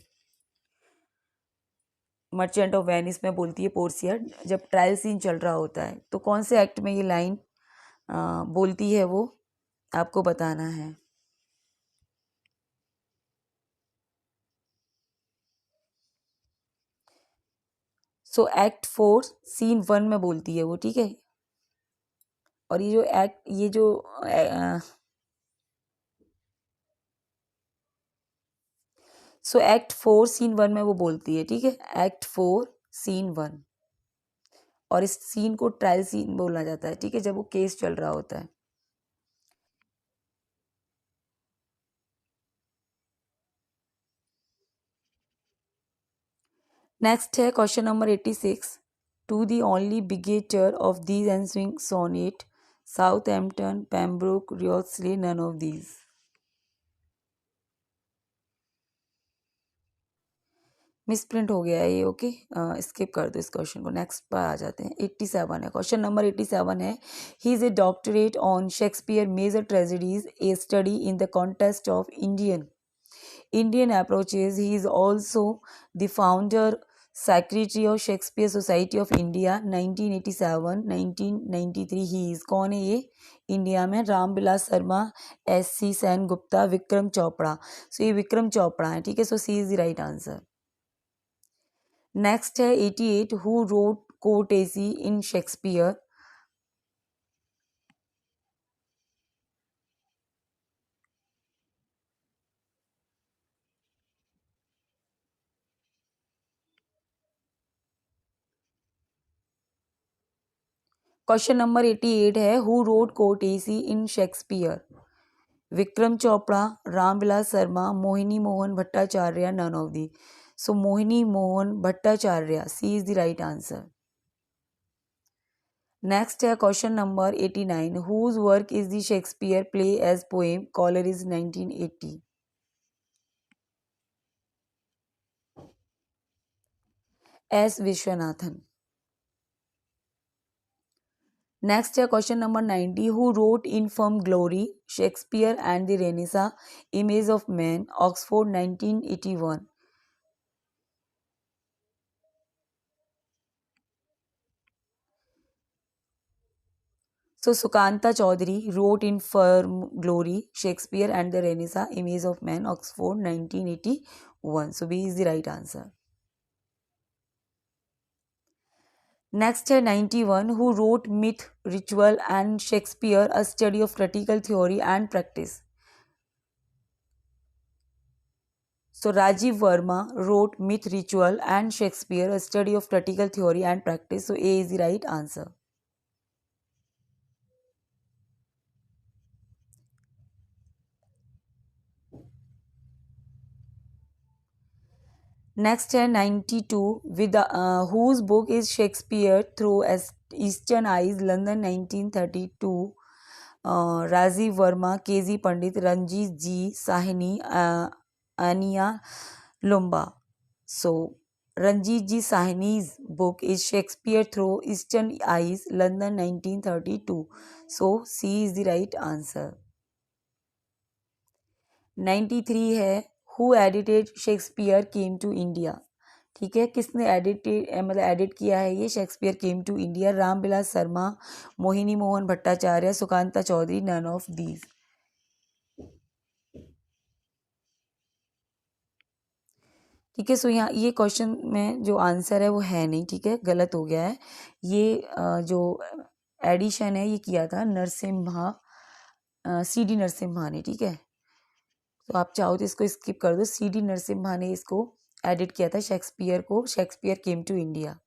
Merchant of Venice में बोलती है पोर्सिया, जब ट्रायल सीन चल रहा होता है। तो कौन से एक्ट में ये लाइन बोलती है वो आपको बताना है। सो एक्ट 4 सीन 1 में बोलती है वो। ठीक है, और ये जो एक्ट, ये जो सो एक्ट 4 सीन 1 में वो बोलती है। ठीक है, एक्ट 4 सीन 1, और इस सीन को ट्रायल सीन बोला जाता है। ठीक है, जब वो केस चल रहा होता है। नेक्स्ट है question number 86, to the only begetter of these ensuing sonnet Southampton Pembroke Wriothesley none of these. Misprint हो गया है ये, ओके, स्किप कर दो इस क्वेश्चन को। नेक्स्ट पर आ जाते हैं। 87 है क्वेश्चन नंबर 87 है, he is a doctorate on Shakespeare major tragedies a study in the context of Indian Indian approaches. He is also the founder secretary of Shakespeare Society of India 1987 1993. He is कौन है ये India में? Ramvilas Sharma, SC Sen Gupta, Vikram Chopra. सो ये विक्रम चोपड़ा है. ठीक है. So C is the right answer. Next है 88. Who wrote courtesy in Shakespeare? Question number 88 है who wrote courtesy in Shakespeare? Vikram Chopra, Ramvilas Sharma, Mohini Mohan Bhattacharya, none of the. So Mohini Mohan Bhattacharya, C is the right answer. Next है question number 89. Whose work is the Shakespeare play as poem Coleridge 1980? S Viswanathan. Next है question number 90. Who wrote in from glory Shakespeare and the Renaissance, image of man, Oxford 1981? So Sukanta Chaudhary wrote in Firm Glory, Shakespeare and the Renaissance, Image of Man, Oxford 1981. So B is the right answer. Next है 91. Who wrote Myth, Ritual and Shakespeare, a study of critical theory and practice? So Rajiv Verma wrote Myth, Ritual and Shakespeare, a study of critical theory and practice. So A is the right answer. Next है 92. With whose book is Shakespeare Through Eastern Eyes, London 1932? Rajiv Verma, KG Pandit, Ranjit ji Sahni, Ania Lumba. So Ranjit Ji Sahni's book is Shakespeare Through Eastern Eyes, London 1932. So C is the right answer. 93 है who edited Shakespeare came to India? ठीक है. किसने edit किया है ये Shakespeare came to India? Ramvilas Sharma, Mohini Mohan Bhattacharya, Sukanta Chaudhuri, none of these. ठीक है. सो यहाँ ये क्वेश्चन में जो आंसर है वो है नहीं. ठीक है, गलत हो गया है. ये जो एडिशन है ये किया था नरसिम्हा, CD नरसिम्हा ने. ठीक है, तो आप चाहो तो इसको स्किप कर दो. CD नरसिम्हा ने इसको एडिट किया था शेक्सपियर को, Shakespeare came to India.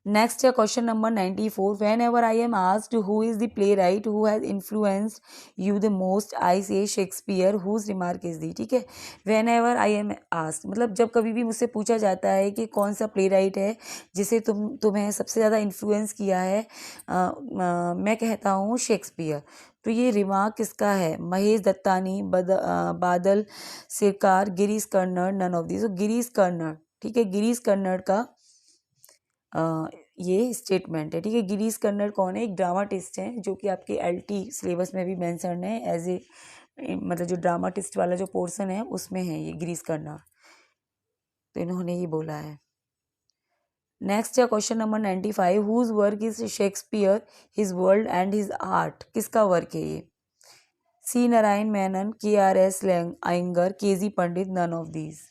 Next है question number 94. Whenever I am asked who is the playwright who has influenced you the most, I say Shakespeare. Whose remark is the. ठीक है, whenever I am asked मतलब जब कभी भी मुझसे पूछा जाता है कि कौन सा प्ले राइट है जिसे तुम्हें सबसे ज़्यादा इन्फ्लुएंस किया है, मैं कहता हूँ शेक्सपियर. तो ये रिमार्क किसका है? Mahesh Dattani, Badal Sircar, Girish Karnad, none of this. Girish Karnad. ठीक है, गिरीश कर्नाड का ये स्टेटमेंट है. ठीक है, गिरीश कर्नाड कौन है? एक ड्रामाटिस्ट है जो कि आपके LT सिलेबस में भी मेंशन है एज ए, मतलब जो ड्रामाटिस्ट वाला जो पोर्शन है उसमें है ये गिरीश कर्नाड. तो इन्होंने ही बोला है. नेक्स्ट है question number 95. Whose work is Shakespeare, his world and his art? किसका वर्क है ये? C Narayana Menon, KRS Iyengar, KG Pandit, none of these.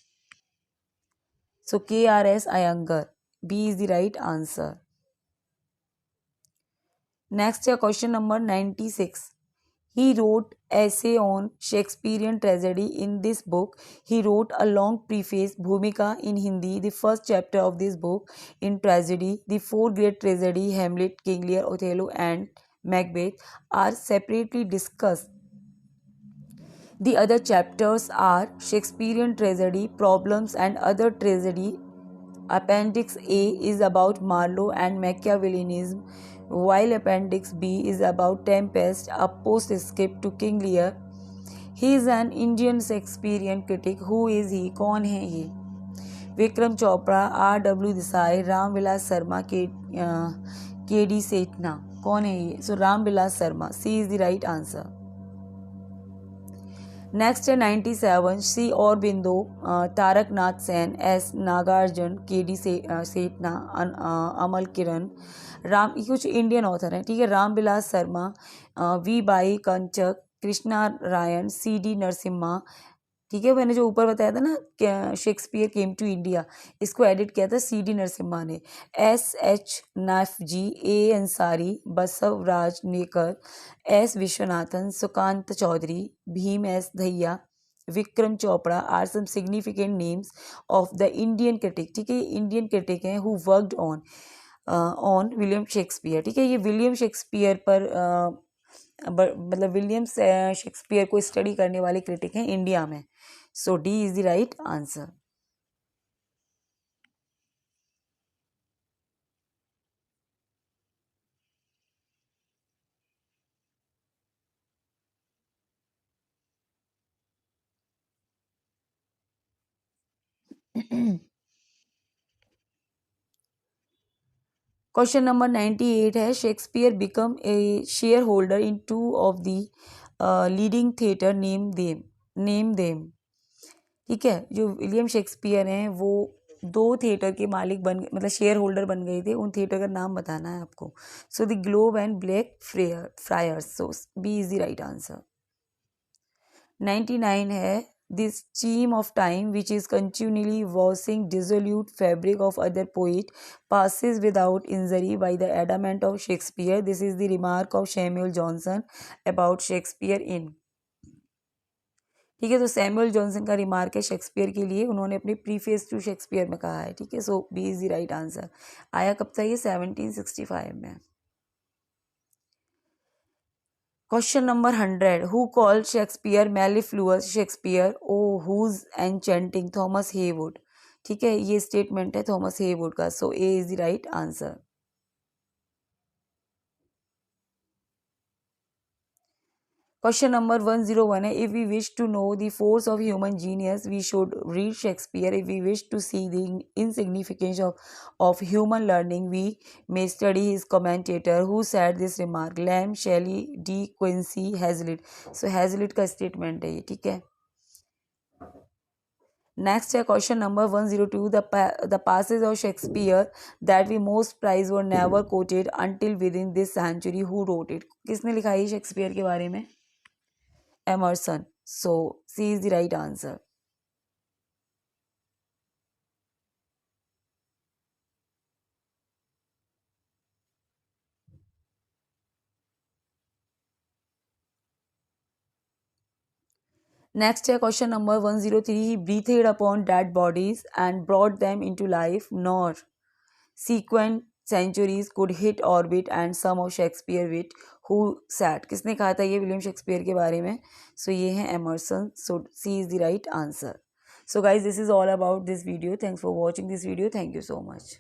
So KRS Iyengar, B is the right answer. Next है question number 96. He wrote essay on Shakespearean tragedy. In this book, he wrote a long preface, Bhumika in Hindi, the first chapter of this book. In tragedy, the four great tragedy, Hamlet, King Lear, Othello and Macbeth, are separately discussed. The other chapters are Shakespearean tragedy, problems and other tragedy. Appendix A is about Marlowe and Machiavellianism, while Appendix B is about Tempest, a postscript to King Lear. He is an Indian Shakespearean critic. Who is he? कौन है ये? Vikram Chopra, RW Desai, Ramvilas Sharma, KD Sethna. कौन है ये? So Ramvilas Sharma. C is the right answer. Next है 97 C और Bindu, Tarak Nath Sen, S Nagarjuna, K D से सेठना, अमल किरण, राम, ये कुछ इंडियन ऑथर हैं, ठीक है, Ramvilas Sharma, V Y Kantak, Krishna Rayan, C D Narasimha, ठीक है। मैंने जो ऊपर बताया था ना शेक्सपियर केम टू इंडिया, इसको एडिट किया था सी डी नरसिम्हा ने। S H Nafzi, A Ansari, Basavaraj Naikar, S Viswanathan, Sukanta Chaudhuri, Bhim S Dahiya, Vikram Chopra are some significant names of the Indian critic, ठीक है, इंडियन क्रिटिक हैं who worked on William Shakespeare, ठीक है। ये विलियम शेक्सपियर पर मतलब विलियम शेक्सपियर को स्टडी करने वाले क्रिटिक हैं इंडिया में। So D is the right answer. Question number 98 है Shakespeare become a shareholder in two of the leading theatre, name them, ठीक है। जो विलियम शेक्सपियर हैं वो दो थिएटर के मालिक बन गए, मतलब शेयर होल्डर बन गए थे, उन थिएटर का नाम बताना है आपको। So the Globe and Blackfriars, so B is the right answer. 99 है this stream of time which is continually washing dissolute fabric of other poet passes without injury by the adamant of Shakespeare. This is the remark of Samuel Johnson about Shakespeare in, ठीक है। तो Samuel Johnson का remark है शेक्सपियर के लिए, उन्होंने अपने प्रीफेस टू शेक्सपियर में कहा है, ठीक है। So B is the right answer. आया कब था ये? 1765 में। Question number 100 who called Shakespeare mellifluous Shakespeare O whose enchanting, Thomas Heywood, ठीक है। ये स्टेटमेंट है थॉमस हेवुड का। So A is the right answer. Question number 101 है if we wish to know the force of human genius we should read Shakespeare, if we wish to see the insignificance of human learning we may study his commentator who said this remark, Lamb, Shelley, De Quincey, Hazlitt. So Hazlitt का statement है ये, ठीक है। Next है question number 102 the passages of Shakespeare that we most prize were never quoted until within this century, who wrote it, किसने लिखा है शेक्सपियर के बारे में? Emerson. So C is the right answer. Next है question number 103 he breathed upon dead bodies and brought them into life nor sequent centuries could hit orbit and some of Shakespeare wit who sat, किसने कहा था ये William Shakespeare के बारे में? So ये है Emerson. So C is the right answer. So guys this is all about this video, thanks for watching this video, thank you so much.